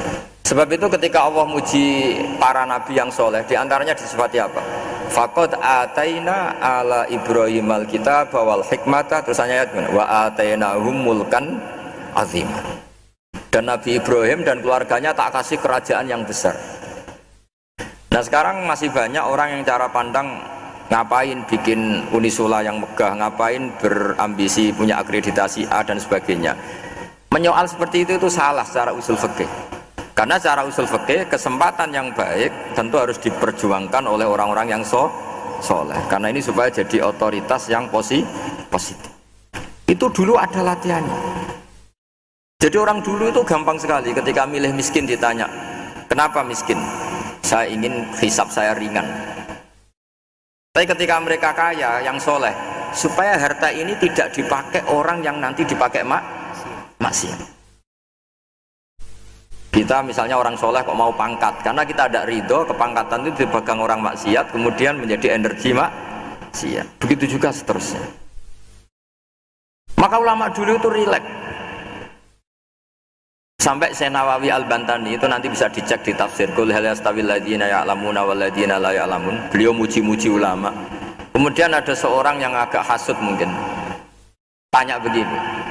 Sebab itu ketika Allah muji para nabi yang soleh, diantaranya disifati apa? Faqad ataina ala Ibrahim al-kitab wal hikmata, terusannya ayat wa atainahum mulkan azim. Dan Nabi Ibrahim dan keluarganya tak kasih kerajaan yang besar. Nah sekarang masih banyak orang yang cara pandang ngapain bikin unisula yang megah, ngapain berambisi punya akreditasi A dan sebagainya. Menyoal seperti itu salah secara usul fikih. Karena secara usul fikih kesempatan yang baik tentu harus diperjuangkan oleh orang-orang yang soleh. Karena ini supaya jadi otoritas yang positif. Itu dulu ada latihannya. Jadi orang dulu itu gampang sekali ketika milih miskin ditanya, kenapa miskin? Saya ingin hisab saya ringan. Tapi ketika mereka kaya, yang soleh, supaya harta ini tidak dipakai orang yang nanti dipakai maksiat. Kita misalnya orang soleh kok mau pangkat, karena kita ada ridho, kepangkatan itu dipegang orang maksiat, kemudian menjadi energi maksiat. Begitu juga seterusnya. Maka ulama dulu itu rileks. Sampai Syekh Nawawi Al-Bantani itu nanti bisa dicek di tafsir Qul hal yastawil ladzina ya'lamuna wal ladzina la ya'lamun. Beliau muji-muji ulama. Kemudian ada seorang yang agak hasud mungkin. Tanya begini.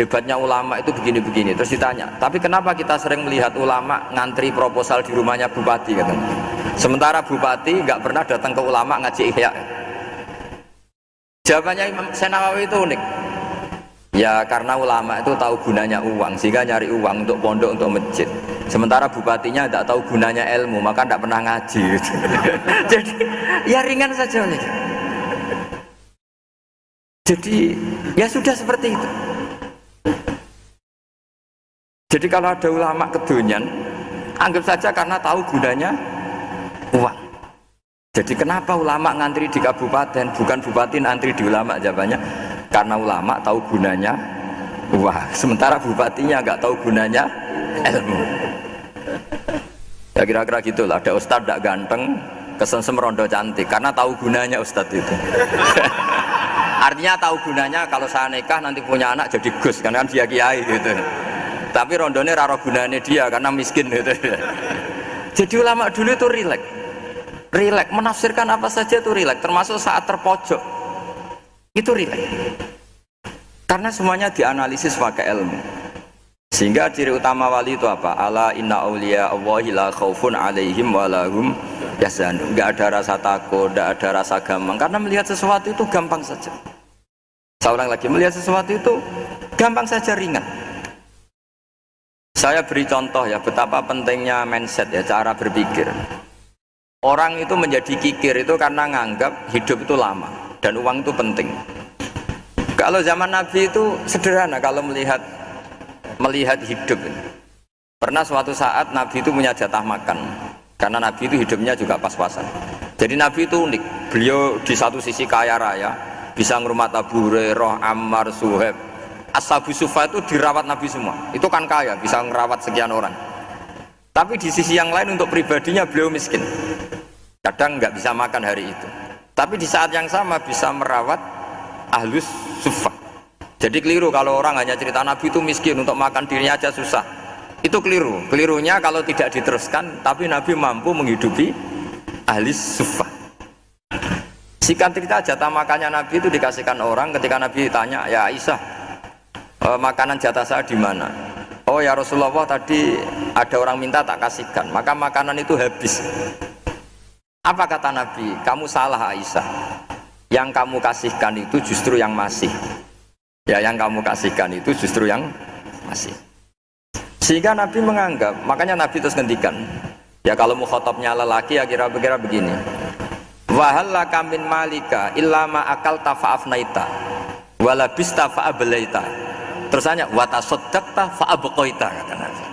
Hebatnya ulama itu begini-begini. Terus ditanya, tapi kenapa kita sering melihat ulama ngantri proposal di rumahnya bupati katanya. Sementara bupati nggak pernah datang ke ulama ngaji ihya. Jawabannya Imam Syekh Nawawi itu unik. Ya karena ulama itu tahu gunanya uang, sehingga nyari uang untuk pondok, untuk masjid. Sementara bupatinya tidak tahu gunanya ilmu, maka tidak pernah ngaji. Jadi ya ringan saja nih. Jadi ya sudah seperti itu. Jadi kalau ada ulama kedonyan, anggap saja karena tahu gunanya uang. Jadi kenapa ulama ngantri di kabupaten, bukan bupati ngantri di ulama? Jawabannya karena ulama tahu gunanya uang, sementara bupatinya nggak tahu gunanya ilmu. Ya kira-kira gitulah. Ada ustadz tidak ganteng, kesensem rondo cantik, karena tahu gunanya ustadz itu. Artinya tahu gunanya kalau saya nikah nanti punya anak jadi gus, karena kan dia kiai gitu. Tapi rondone raro gunanya dia karena miskin gitu. Jadi ulama dulu itu rileks, menafsirkan apa saja itu rileks, termasuk saat terpojok itu rileks. Karena semuanya dianalisis pakai ilmu. Sehingga ciri utama wali itu apa? Ala inna awliya Allahi la khaufun alaihim walahum yahzanun. Enggak ada rasa takut, enggak ada rasa gampang. Karena melihat sesuatu itu gampang saja. Saya ulang lagi, melihat sesuatu itu gampang saja, ringan. Saya beri contoh ya betapa pentingnya mindset ya, cara berpikir. Orang itu menjadi kikir itu karena nganggap hidup itu lama dan uang itu penting. Kalau zaman Nabi itu sederhana kalau melihat hidup. Pernah suatu saat Nabi itu punya jatah makan, karena Nabi itu hidupnya juga pas-pasan. Jadi Nabi itu unik. Beliau di satu sisi kaya raya, bisa ngurmat Abu Hurairah, Ammar, Suhaib. Ashabu Sufa itu dirawat Nabi semua. Itu kan kaya, bisa ngerawat sekian orang. Tapi di sisi yang lain untuk pribadinya beliau miskin. Kadang nggak bisa makan hari itu. Tapi di saat yang sama bisa merawat Ahlus Sufa. Jadi keliru kalau orang hanya cerita Nabi itu miskin, untuk makan dirinya aja susah. Itu keliru. Kelirunya kalau tidak diteruskan, tapi Nabi mampu menghidupi Ahlus Sufa. Singkat cerita, jatah makannya Nabi itu dikasihkan orang. Ketika Nabi ditanya, ya Aisyah, makanan jatah saya di mana? Oh ya Rasulullah, tadi ada orang minta tak kasihkan, maka makanan itu habis. Apa kata Nabi? Kamu salah Aisyah. Yang kamu kasihkan itu justru yang masih. Ya yang kamu kasihkan itu justru yang masih. Sehingga Nabi menganggap, makanya Nabi terus ngendikan. Ya kalau mukhatabnya lelaki ya kira-kira begini. Wahal laka min malika illa ma akalta fa'afnaita walabista fa'ablaita. Terus tanya watasaddaqta fa'abqaita, kata Nabi.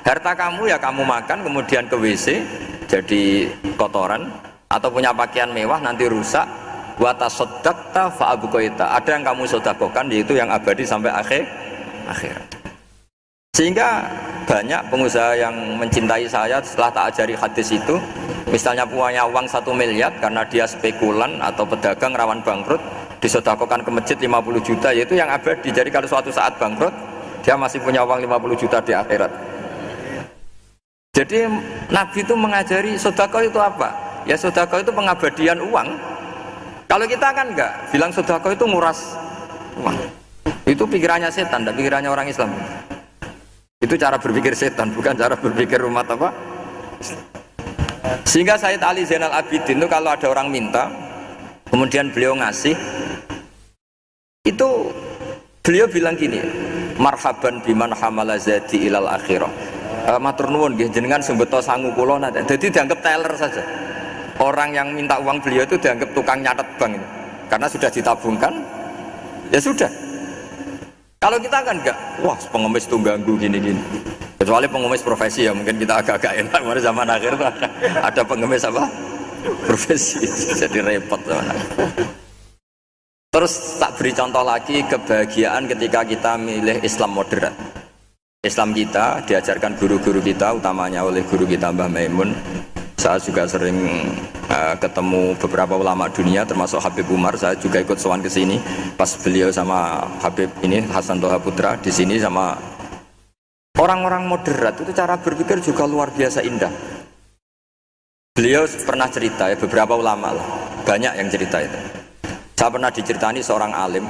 Harta kamu ya kamu makan kemudian ke WC jadi kotoran, atau punya pakaian mewah nanti rusak. Watasaddaqta fa'abqaita. Ada yang kamu sedekahkan yaitu yang abadi sampai akhirat. Sehingga banyak pengusaha yang mencintai saya setelah tak ajari hadis itu, misalnya punya uang 1 miliar karena dia spekulan atau pedagang rawan bangkrut, disedekahkan ke masjid 50 juta, yaitu yang abadi. Jadi kalau suatu saat bangkrut, dia masih punya uang 50 juta di akhirat. Jadi Nabi itu mengajari sedekah itu apa? Ya sedekah itu pengabadian uang. Kalau kita kan enggak, bilang sedekah itu nguras uang. Itu pikirannya setan, dan pikirannya orang Islam. Itu cara berpikir setan, bukan cara berpikir umat apa? Sehingga Sayyid Ali Zainal Abidin itu kalau ada orang minta, kemudian beliau ngasih, itu beliau bilang gini, marhaban biman hamala zati ilal akhirah. Matur nuwun nggih jenengan sing beto sangu kula nate. Dadi dianggap teller saja. Orang yang minta uang beliau itu dianggap tukang nyatet bank itu. Karena sudah ditabungkan, ya sudah. Kalau kita kan enggak, wah pengemis itu ganggu gini-gini. Kecuali pengemis profesi ya mungkin kita agak-agak enak. Kemarin zaman akhir tuh ada pengemis apa? Profesi, jadi repot zaman akhir. Terus tak beri contoh lagi kebahagiaan ketika kita milih Islam moderat. Islam kita diajarkan guru-guru kita, utamanya oleh guru kita Mbah Maimun. Saya juga sering ketemu beberapa ulama dunia, termasuk Habib Umar. Saya juga ikut sowan ke sini pas beliau sama Habib ini Hasan Toha Putra di sini sama orang-orang moderat itu cara berpikir juga luar biasa indah. Beliau pernah cerita ya, beberapa ulama lah, banyak yang cerita itu. Saya pernah diceritani seorang alim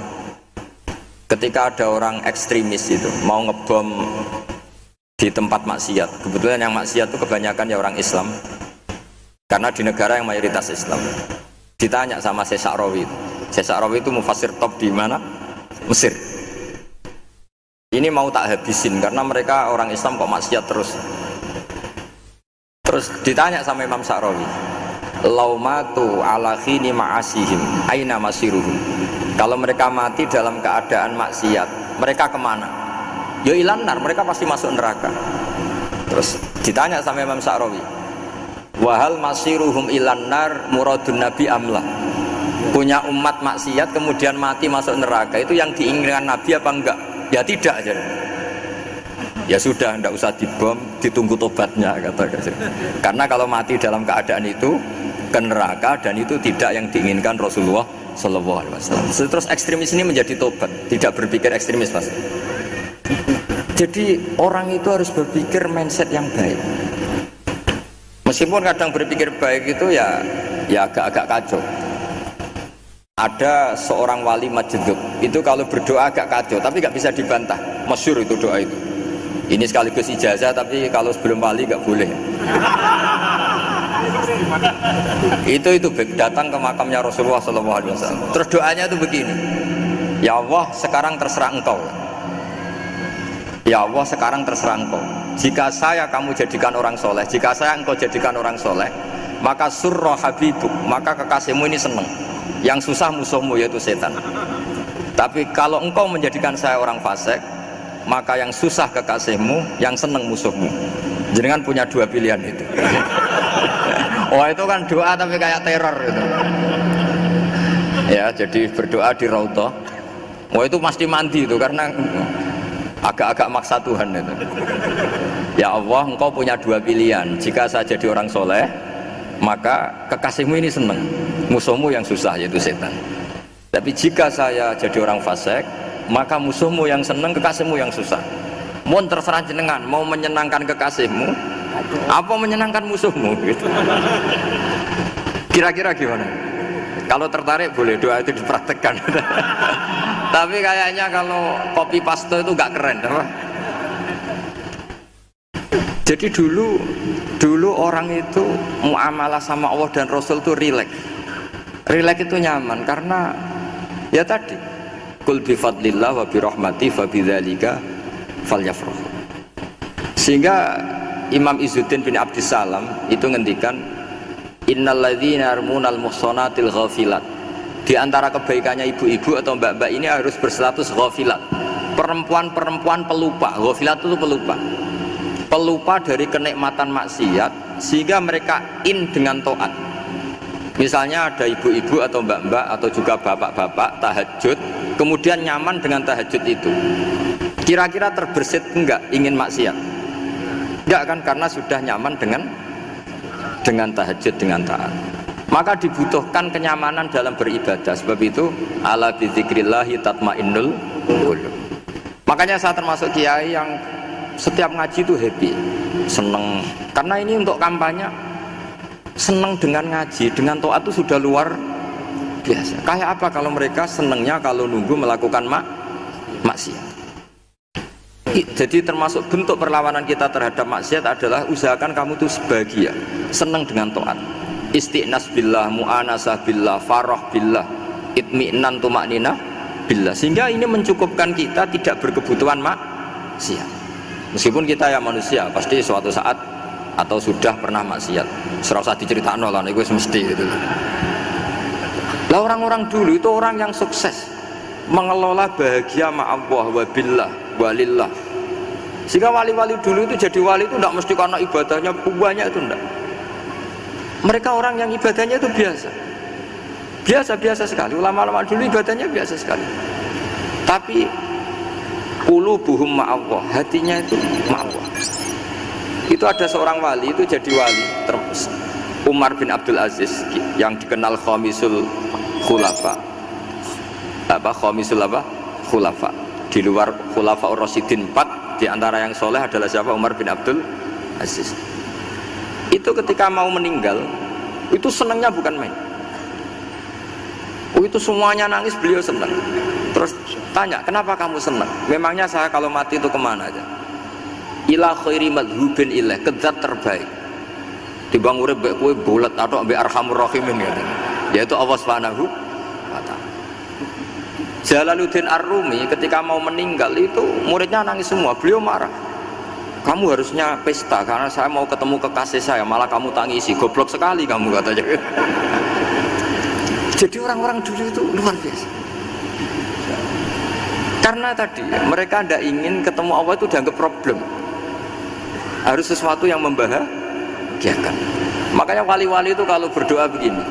ketika ada orang ekstremis itu mau ngebom di tempat maksiat. Kebetulan yang maksiat itu kebanyakan ya orang Islam. Karena di negara yang mayoritas Islam. Ditanya sama Syekh Sa'rawi. Syekh Sa'rawi itu mufassir top di mana? Mesir. Ini mau tak habisin karena mereka orang Islam kok maksiat terus. Terus ditanya sama Imam Sa'rawi, laumatu ala khini ma'asihim aina masiruhum. Kalau mereka mati dalam keadaan maksiat, mereka kemana? Ya ilanar, mereka pasti masuk neraka. Terus ditanya sama Imam Sa'rawi, wahal masiruhum ilanar muradun nabi amlah. Punya umat maksiat kemudian mati masuk neraka, itu yang diinginkan Nabi apa enggak? Ya tidak aja. Ya sudah, enggak usah dibom, ditunggu tobatnya kata. Karena kalau mati dalam keadaan itu ke neraka dan itu tidak yang diinginkan Rasulullah Sallallahu Alaihi Wasallam. Terus ekstremis ini menjadi tobat, tidak berpikir ekstremis mas. Jadi orang itu harus berpikir mindset yang baik. Meskipun kadang berpikir baik itu ya agak-agak kacau. Ada seorang wali majdub itu kalau berdoa agak kacau, tapi nggak bisa dibantah. Masyhur itu doa itu. Ini sekaligus ijazah, tapi kalau sebelum wali nggak boleh. Itu datang ke makamnya Rasulullah SAW. Terus doanya itu begini, ya Allah sekarang terserah engkau. Ya Allah sekarang terserah engkau. Jika saya kamu jadikan orang soleh, jika saya engkau jadikan orang soleh, maka surra habibuk, maka kekasihmu ini senang. Yang susah musuhmu yaitu setan. Tapi kalau engkau menjadikan saya orang fasik, maka yang susah kekasihmu, yang senang musuhmu. Jenengan punya dua pilihan itu. Oh itu kan doa tapi kayak teror gitu. Ya jadi berdoa di Raudhah. Oh itu mesti mandi itu karena agak-agak maksa Tuhan itu. Ya Allah, engkau punya dua pilihan. Jika saya jadi orang soleh, maka kekasihmu ini senang, musuhmu yang susah yaitu setan. Tapi jika saya jadi orang fasik, maka musuhmu yang senang, kekasihmu yang susah. Mohon terserah jenengan, mau menyenangkan kekasihmu apa menyenangkan musuhmu gitu. Kira-kira gimana? Kalau tertarik boleh doa itu dipraktekkan. Tapi kayaknya kalau copy paste itu gak keren apa? Jadi dulu orang itu muamalah sama Allah dan Rasul itu rileks. Rileks itu nyaman karena ya tadi kul bi fadlillah wa bi rahmati fa bidzalika falyafrah. Sehingga Imam Izzuddin bin Abdissalam itu ngendikan innalladzina yarmunal muhsanatil ghafilat. Di antara kebaikannya ibu-ibu atau mbak-mbak ini harus berstatus ghafilat. Perempuan-perempuan pelupa. Ghafilat itu pelupa. Pelupa dari kenikmatan maksiat sehingga mereka dengan taat. Misalnya ada ibu-ibu atau mbak-mbak atau juga bapak-bapak tahajud, kemudian nyaman dengan tahajud itu. Kira-kira terbersit enggak ingin maksiat? Enggak kan, karena sudah nyaman dengan tahajud, dengan taat. Maka dibutuhkan kenyamanan dalam beribadah. Sebab itu ala bidzikrillahi tatmainnul qulub. Makanya saya termasuk kiai yang setiap ngaji itu happy, seneng. Karena ini untuk kampanye, seneng dengan ngaji, dengan taat itu sudah luar biasa. Kayak apa kalau mereka senengnya kalau nunggu melakukan maksiat. Jadi termasuk bentuk perlawanan kita terhadap maksiat adalah usahakan kamu itu sebahagia, seneng dengan taat. Istiqnas billah, mu'anasah billah, farah billah, itmi'nan tumakninah billah. Sehingga ini mencukupkan kita tidak berkebutuhan maksiat. Meskipun kita ya manusia, pasti suatu saat atau sudah pernah maksiat. Serasa usah diceritakan lah, itu mesti gitu. Lah orang-orang dulu itu orang yang sukses mengelola bahagia ma Allah wa billah walillah. Sehingga wali-wali dulu itu jadi wali itu tidak mesti karena ibadahnya banyak, itu enggak. Mereka orang yang ibadahnya itu biasa sekali. Ulama-ulama dulu ibadahnya biasa sekali. Tapi qulubuhum ma Allah, hatinya itu ma Allah. Itu ada seorang wali itu jadi wali, Umar bin Abdul Aziz yang dikenal khamisul khulafa. Khamisul khulafa. Di luar khulafa Rasyidin 4, di antara yang soleh adalah siapa? Umar bin Abdul Aziz. Itu ketika mau meninggal, itu senangnya bukan main. Itu semuanya nangis, beliau senang. Terus tanya, kenapa kamu senang? Memangnya saya kalau mati itu kemana aja? Ila khairi madhubin ilah, ke zat terbaik. Dibang urip mbek kowe bulet atau mbek arhamur rahimin gitu. Yaitu Allah Subhanahu wa taala. Jalaluddin Ar-Rumi ketika mau meninggal itu muridnya nangis semua, beliau marah. Kamu harusnya pesta karena saya mau ketemu kekasih saya, malah kamu tangisi, goblok sekali kamu katanya. Jadi orang-orang dulu itu luar biasa. Karena tadi mereka tidak ingin ketemu Allah itu dianggap problem. Harus sesuatu yang membahagiakan. Makanya wali-wali itu kalau berdoa begini,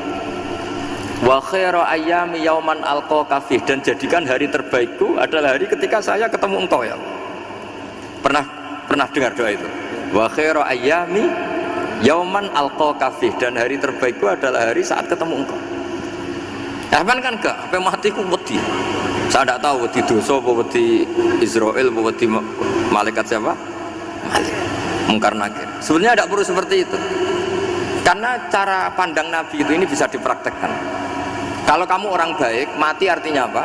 wa khairu ayyami yauman alqa kafih, dan jadikan hari terbaikku adalah hari ketika saya ketemu engkau ya. Pernah dengar doa itu? Wa khairu ayyami yauman alqa kafih, dan hari terbaikku adalah hari saat ketemu engkau. Apa kan enggak? Apa matiku wedi. Saya tidak tahu wedi dosa apa wedi Israel apa wedi malaikat siapa? Malaikat Mungkar Nakir. Sebenarnya tidak perlu seperti itu. Karena cara pandang Nabi itu ini bisa dipraktekkan. Kalau kamu orang baik, mati artinya apa?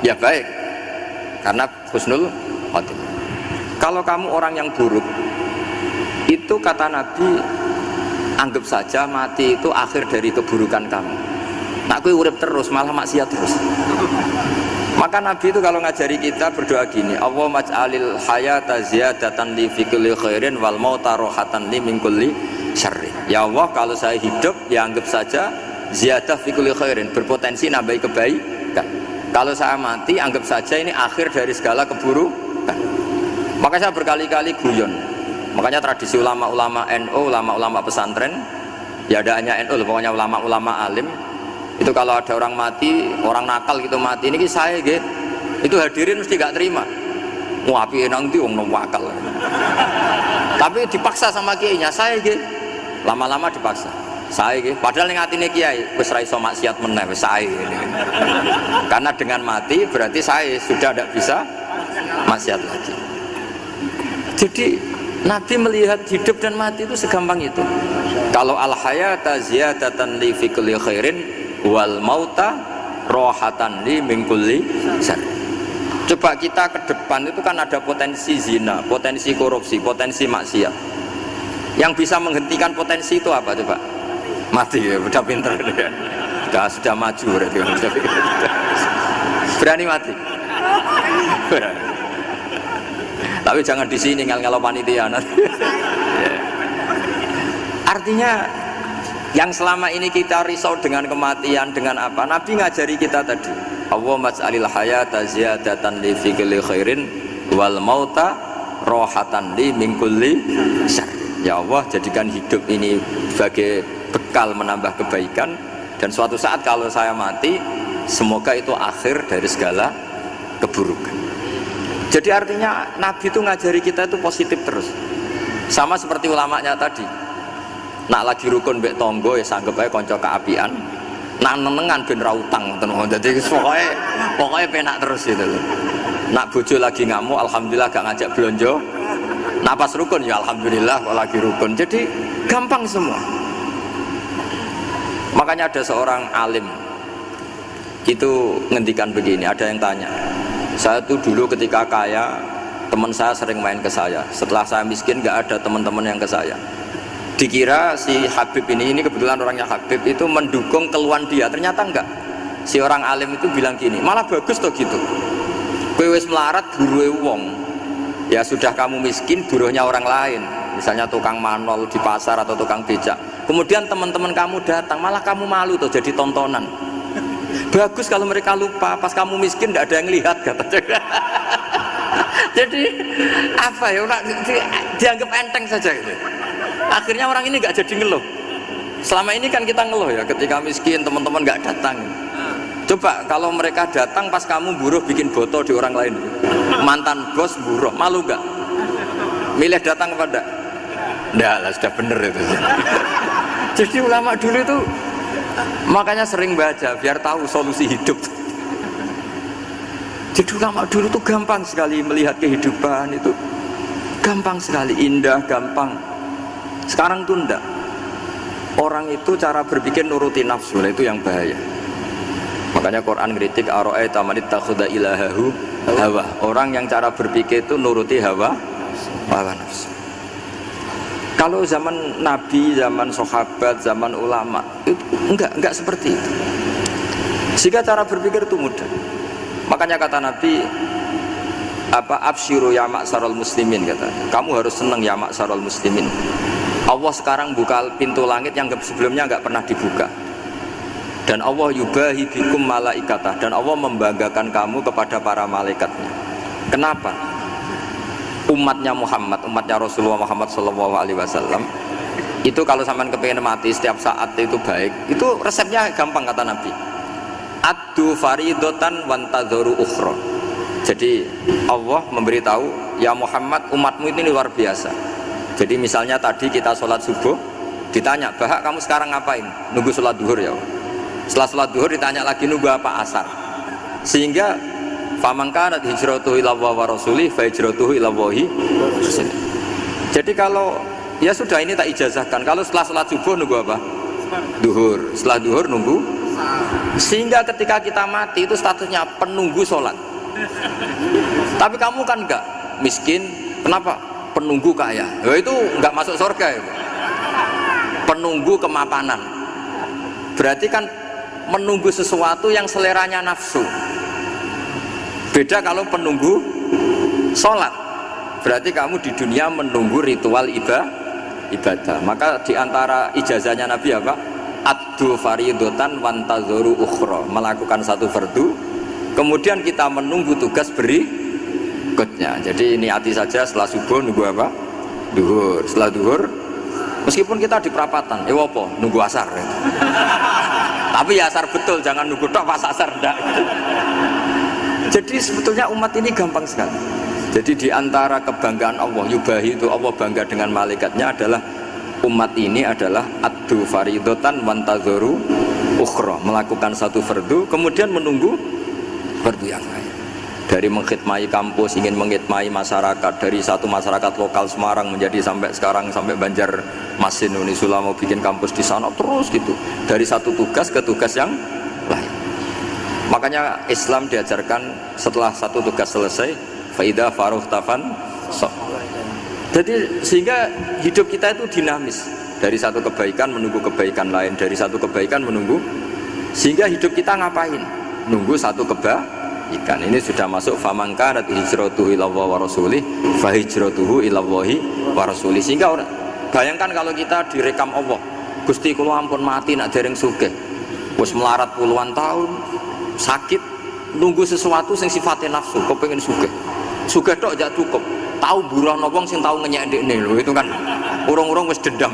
Ya baik. Karena husnul khotimah. Kalau kamu orang yang buruk, itu kata Nabi, anggap saja mati itu akhir dari keburukan kamu. Nah, aku urip terus, malah maksiat terus. Maka Nabi itu kalau ngajari kita berdoa gini, Allahumma ij'alil hayata ziyadatan li fi kulli khairin wal mauta rohatan li min kulli syarrin. Ya Allah, kalau saya hidup, ya anggap saja ziyadah fi kulli khairin, berpotensi nambahi kebaikan. Kalau saya mati, anggap saja ini akhir dari segala keburukan. Maka saya berkali-kali guyon. Makanya tradisi ulama-ulama NU, ulama-ulama pesantren, ya ada hanya NU, pokoknya ulama-ulama alim. Itu kalau ada orang mati, orang nakal gitu mati, ini saya gitu, itu hadirin mesti gak terima. Wapi enang di wong wakal. Tapi dipaksa sama kiainya, saya gitu. Lama-lama dipaksa. Saya gitu. Padahal yang atine kiai wis ra iso maksiat meneh wis saya. Karena dengan mati berarti saya sudah tidak bisa maksiat lagi. Jadi Nabi melihat hidup dan mati itu segampang itu. Kalau al hayata ziyadatan li fi kulli khairin wal mauta rohatan li min kulli syarr. Coba kita ke depan itu kan ada potensi zina, potensi korupsi, potensi maksiat. Yang bisa menghentikan potensi itu apa coba? Mati ya, udah pinter ya. Sudah maju berarti. Berani mati. Berani. Tapi jangan di sini kalau panitia nanti. Artinya yang selama ini kita risau dengan kematian, dengan apa? Nabi ngajari kita tadi. Allahumma ij'alil hayata ziyadatan li fi kulli khairin wal mauta rohatan li min kulli syarr. Ya Allah, jadikan hidup ini sebagai bekal menambah kebaikan, dan suatu saat kalau saya mati, semoga itu akhir dari segala keburukan. Jadi artinya Nabi itu ngajari kita itu positif terus. Sama seperti ulamanya tadi. Nak lagi rukun mbek tonggo ya sanggep ae kanca keapian. Nak nenengan ben ra utang ngoten. Dadi pokoke penak terus gitu loh. Nak bojo lagi ngamuk, alhamdulillah gak ngajak blonjo. Nak pas rukun ya alhamdulillah kok lagi rukun. Jadi gampang semua. Makanya ada seorang alim itu ngendikan begini, ada yang tanya. Saya tuh dulu ketika kaya, teman saya sering main ke saya. Setelah saya miskin gak ada teman-teman yang ke saya. Dikira si Habib ini kebetulan orangnya Habib itu mendukung keluhan dia, ternyata enggak. Si orang alim itu bilang gini, malah bagus toh gitu. Kowe wis melarat buruhe wong. Ya sudah kamu miskin, buruhnya orang lain. misalnya tukang manol di pasar atau tukang becak, kemudian teman-teman kamu datang, malah kamu malu tuh jadi tontonan. Bagus kalau mereka lupa, pas kamu miskin tidak ada yang lihat kata. Jadi apa ya, dianggap enteng saja gitu. Akhirnya orang ini nggak jadi ngeluh. Selama ini kan kita ngeluh ya, ketika miskin teman-teman nggak datang. Coba kalau mereka datang pas kamu buruh bikin botol di orang lain, mantan bos buruh, malu nggak? Milih datang kepada? Nggak lah, sudah bener itu. Jadi ulama dulu itu makanya sering baca biar tahu solusi hidup. Jadi ulama dulu tuh gampang sekali melihat kehidupan itu, gampang sekali, indah, gampang. Sekarang tuh enggak. Orang itu cara berpikir nuruti nafsu, itu yang bahaya. Makanya Quran kritik ara'aita man ittakhadha ilahahu hawa. Orang yang cara berpikir itu nuruti hawa nafsu. Kalau zaman Nabi, zaman sahabat, zaman ulama itu enggak seperti itu. Sehingga cara berpikir itu mudah. Makanya kata Nabi, absyiru ya ma'syaral muslimin, kata. Kamu harus senang ya ma'syaral muslimin. Allah sekarang buka pintu langit yang sebelumnya enggak pernah dibuka. Dan Allah yubahi bikum malaikatah, dan Allah membanggakan kamu kepada para malaikatnya. Kenapa? Umatnya Muhammad, umatnya Rasulullah Muhammad SAW itu kalau sampean kepengen mati setiap saat itu baik, itu resepnya gampang kata Nabi. Addu faridotan wantadzoru ukhra. Jadi Allah memberitahu, ya Muhammad, umatmu ini luar biasa. Jadi misalnya tadi kita sholat subuh, ditanya, Bahak kamu sekarang ngapain? Nunggu sholat duhur ya. Setelah sholat duhur ditanya lagi, nunggu apa asar? Sehingga faman kanat hijratuhu ila Allah wa rasulih fa hijratuhu ila Allah. Jadi kalau ya sudah, ini tak ijazahkan, kalau setelah sholat subuh nunggu apa? Duhur. Setelah duhur nunggu. Sehingga ketika kita mati itu statusnya penunggu sholat. Tapi kamu kan enggak, miskin, kenapa? Penunggu kaya. Ya itu enggak masuk surga ya. Penunggu kemapanan. Berarti kan menunggu sesuatu yang seleranya nafsu. Beda kalau penunggu sholat, berarti kamu di dunia menunggu ritual ibadah. Maka diantara ijazahnya Nabi apa? Addu faridotan wantadzoru ukhra, melakukan satu fardu, kemudian kita menunggu tugas berikutnya. Jadi niati saja setelah subuh nunggu apa? Duhur. Setelah duhur, meskipun kita di perapatan, apa? Nunggu asar. Tapi ya asar betul, jangan nunggu tok pas asar enggak. Jadi sebetulnya umat ini gampang sekali. Jadi di antara kebanggaan Allah, yubahi itu Allah bangga dengan malaikatnya adalah umat ini adalah addu faridotan wantadzoru ukhra, melakukan satu fardu kemudian menunggu fardu yang lain. Dari mengkhidmati kampus, ingin mengkhidmati masyarakat, dari satu masyarakat lokal Semarang menjadi sampai sekarang sampai Banjarmasin, Unisula mau bikin kampus di sana, terus gitu. Dari satu tugas ke tugas yang lain. Makanya Islam diajarkan setelah satu tugas selesai, faida faruh tafan so. Jadi sehingga hidup kita itu dinamis, dari satu kebaikan menunggu kebaikan lain, dari satu kebaikan menunggu, sehingga hidup kita ngapain? Nunggu satu kebaikan. Ini sudah masuk faman kanat hijratuhu ila Allah wa rasulih fa hijratuhu ila Allah wa rasulih. Sehingga bayangkan kalau kita direkam Allah, Gusti kula ampun mati nak dereng sugih, wis melarat puluhan tahun, sakit, nunggu sesuatu yang sifatnya nafsu, kepengin sugih tok jak cukup, tahu buruh wong sing tahu ngenyek ndekne lho, itu kan urung-urung wis dendam.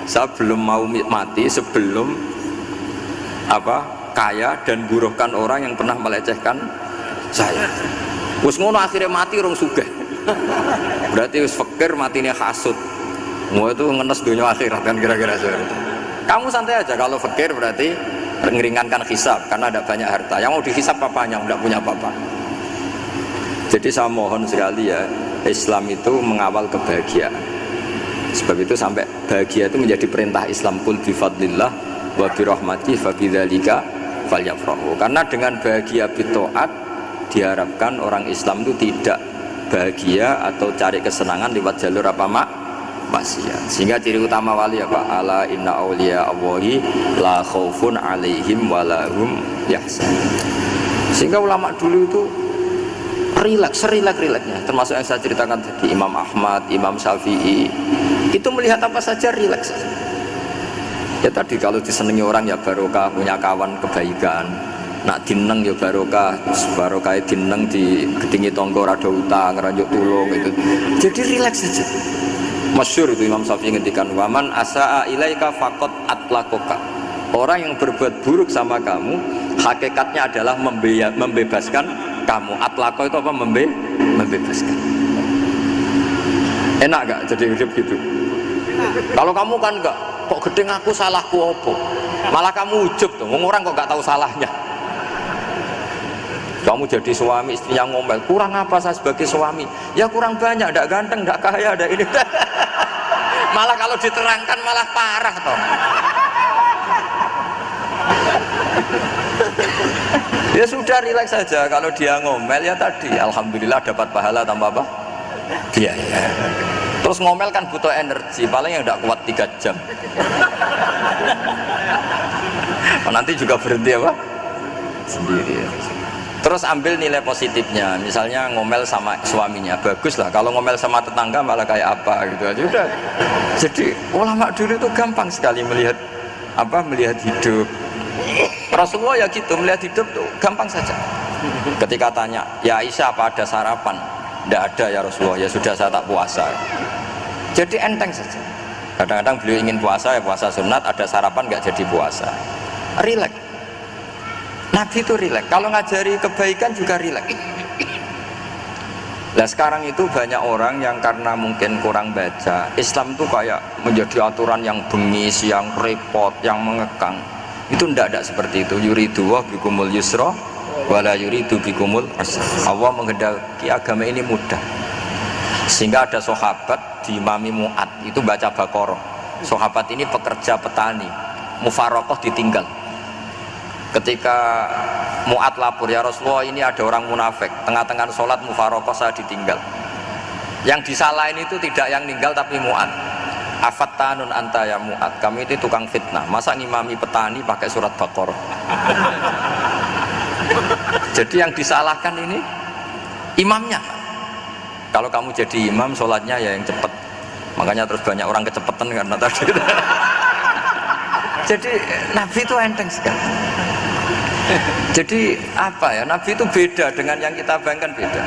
Saya belum mau mati sebelum kaya dan buruhkan orang yang pernah melecehkan saya. Wis ngono akhirnya mati urung sugih. Berarti wis fakir matine hasud. Mau itu ngenes dunia akhirat kan kira-kira seperti itu. Kamu santai aja kalau fakir, berarti meringankan hisab karena ada banyak harta. Yang mau dihisab apanya? Tidak punya apa-apa. Jadi saya mohon sekali ya, Islam itu mengawal kebahagiaan. Sebab itu sampai bahagia itu menjadi perintah Islam, qul bi fadlillah wa bi rahmati fa bidzalika falyafrahu. Karena dengan bahagia bitaat diharapkan orang Islam itu tidak bahagia atau cari kesenangan lewat jalur maksiat. Sehingga ciri utama wali apa? Ala inna auliya Allahi la khaufun alaihim wa lahum yahzanun. Sehingga ulama dulu itu serilek-rileksnya. Termasuk yang saya ceritakan tadi, Imam Ahmad, Imam Syafi'i, itu melihat apa saja rileks. Ya tadi kalau disenangi orang ya barokah, punya kawan kebaikan. Nak dineng ya barokah dineng di gedingi tonggo rada utang, ngeranjuk tulung itu. Jadi rileks saja. Masyhur itu Imam Syafi'i ngendikan, waman asaa ilaika faqad atlaqaka. Orang yang berbuat buruk sama kamu, hakikatnya adalah membebaskan kamu. Atlaqo itu apa? Membebaskan. Enak gak jadi hidup gitu? Kalau kamu kan enggak, kok gedeng aku salahku apa? Malah kamu ujub tuh, orang kok gak tahu salahnya. Kamu jadi suami, istrinya ngomel, kurang apa saya sebagai suami? Ya kurang banyak, tidak ganteng, tidak kaya, tidak ini. Malah kalau diterangkan malah parah toh. Ya sudah, rileks saja. Kalau dia ngomel ya tadi, alhamdulillah dapat pahala tanpa apa? Biaya. Terus ngomel kan butuh energi, paling yang tidak kuat 3 jam. Nanti juga berhenti apa? Sendiri. Terus ambil nilai positifnya, misalnya ngomel sama suaminya, bagus lah. Kalau ngomel sama tetangga malah kayak apa gitu aja udah. Jadi ulama dulu itu gampang sekali melihat hidup. Rasulullah ya gitu, melihat hidup tuh gampang saja. Ketika tanya, ya Aisyah apa ada sarapan? Tidak ada ya Rasulullah, ya sudah saya tak puasa. Jadi enteng saja. Kadang-kadang beliau ingin puasa, ya puasa sunat, ada sarapan nggak jadi puasa. Rileks. Nabi itu rileks, kalau ngajari kebaikan juga rileks. Nah sekarang itu banyak orang yang karena mungkin kurang baca, Islam itu kayak menjadi aturan yang bengis, yang repot, yang mengekang. Itu tidak seperti itu. Yuridu wa bikumul yusra wala yuridu bikumul usra. Allah menghendaki agama ini mudah. Sehingga ada sahabat di Imami Mu'ad itu baca Baqarah. Sahabat ini pekerja petani, mufarokoh ditinggal. Ketika Mu'ad lapor, ya Rasulullah ini ada orang munafik, tengah-tengah sholat mufarokoh saya ditinggal. Yang disalahin itu tidak yang ninggal tapi Mu'ad. Afattanun anta ya Mu'ad, kami itu tukang fitnah, masa ngimami petani pakai surat Baqarah. Jadi yang disalahkan ini imamnya. Kalau kamu jadi imam, sholatnya ya yang cepat. Makanya terus banyak orang kecepatan karena tadi. Jadi Nabi itu enteng sekali. Jadi apa ya, Nabi itu beda dengan yang kita bayangkan, beda.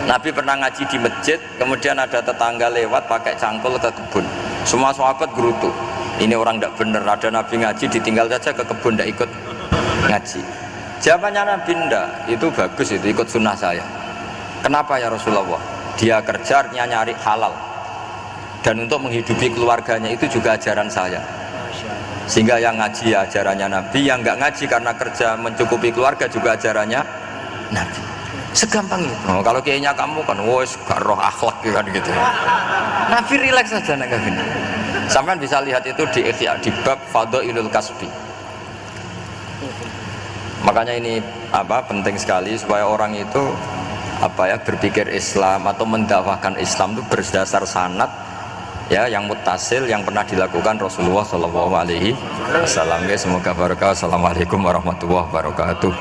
Nabi pernah ngaji di masjid, kemudian ada tetangga lewat pakai cangkul ke kebun. Semua sahabat gerutu, ini orang tidak benar, ada Nabi ngaji ditinggal saja ke kebun, tidak ikut ngaji. Jawabannya Nabi, tidak, itu bagus, itu ikut sunnah saya. Kenapa ya Rasulullah? Dia kerjanya nyari halal, dan untuk menghidupi keluarganya itu juga ajaran saya. Sehingga yang ngaji ya ajarannya Nabi, yang nggak ngaji karena kerja mencukupi keluarga juga ajarannya Nabi. Segampang itu. Oh, kalau kayaknya kamu kan, wes gak roh akhlak kan gitu. Nabi rileks saja nek ngene. Sampean bisa lihat itu di Ihya, di bab Fadhailul Kasbi. Makanya ini penting sekali supaya orang itu berpikir Islam atau mendakwahkan Islam itu berdasar sanad ya yang muttasil yang pernah dilakukan Rasulullah SAW. Semoga barokah. Assalamualaikum warahmatullahi wabarakatuh.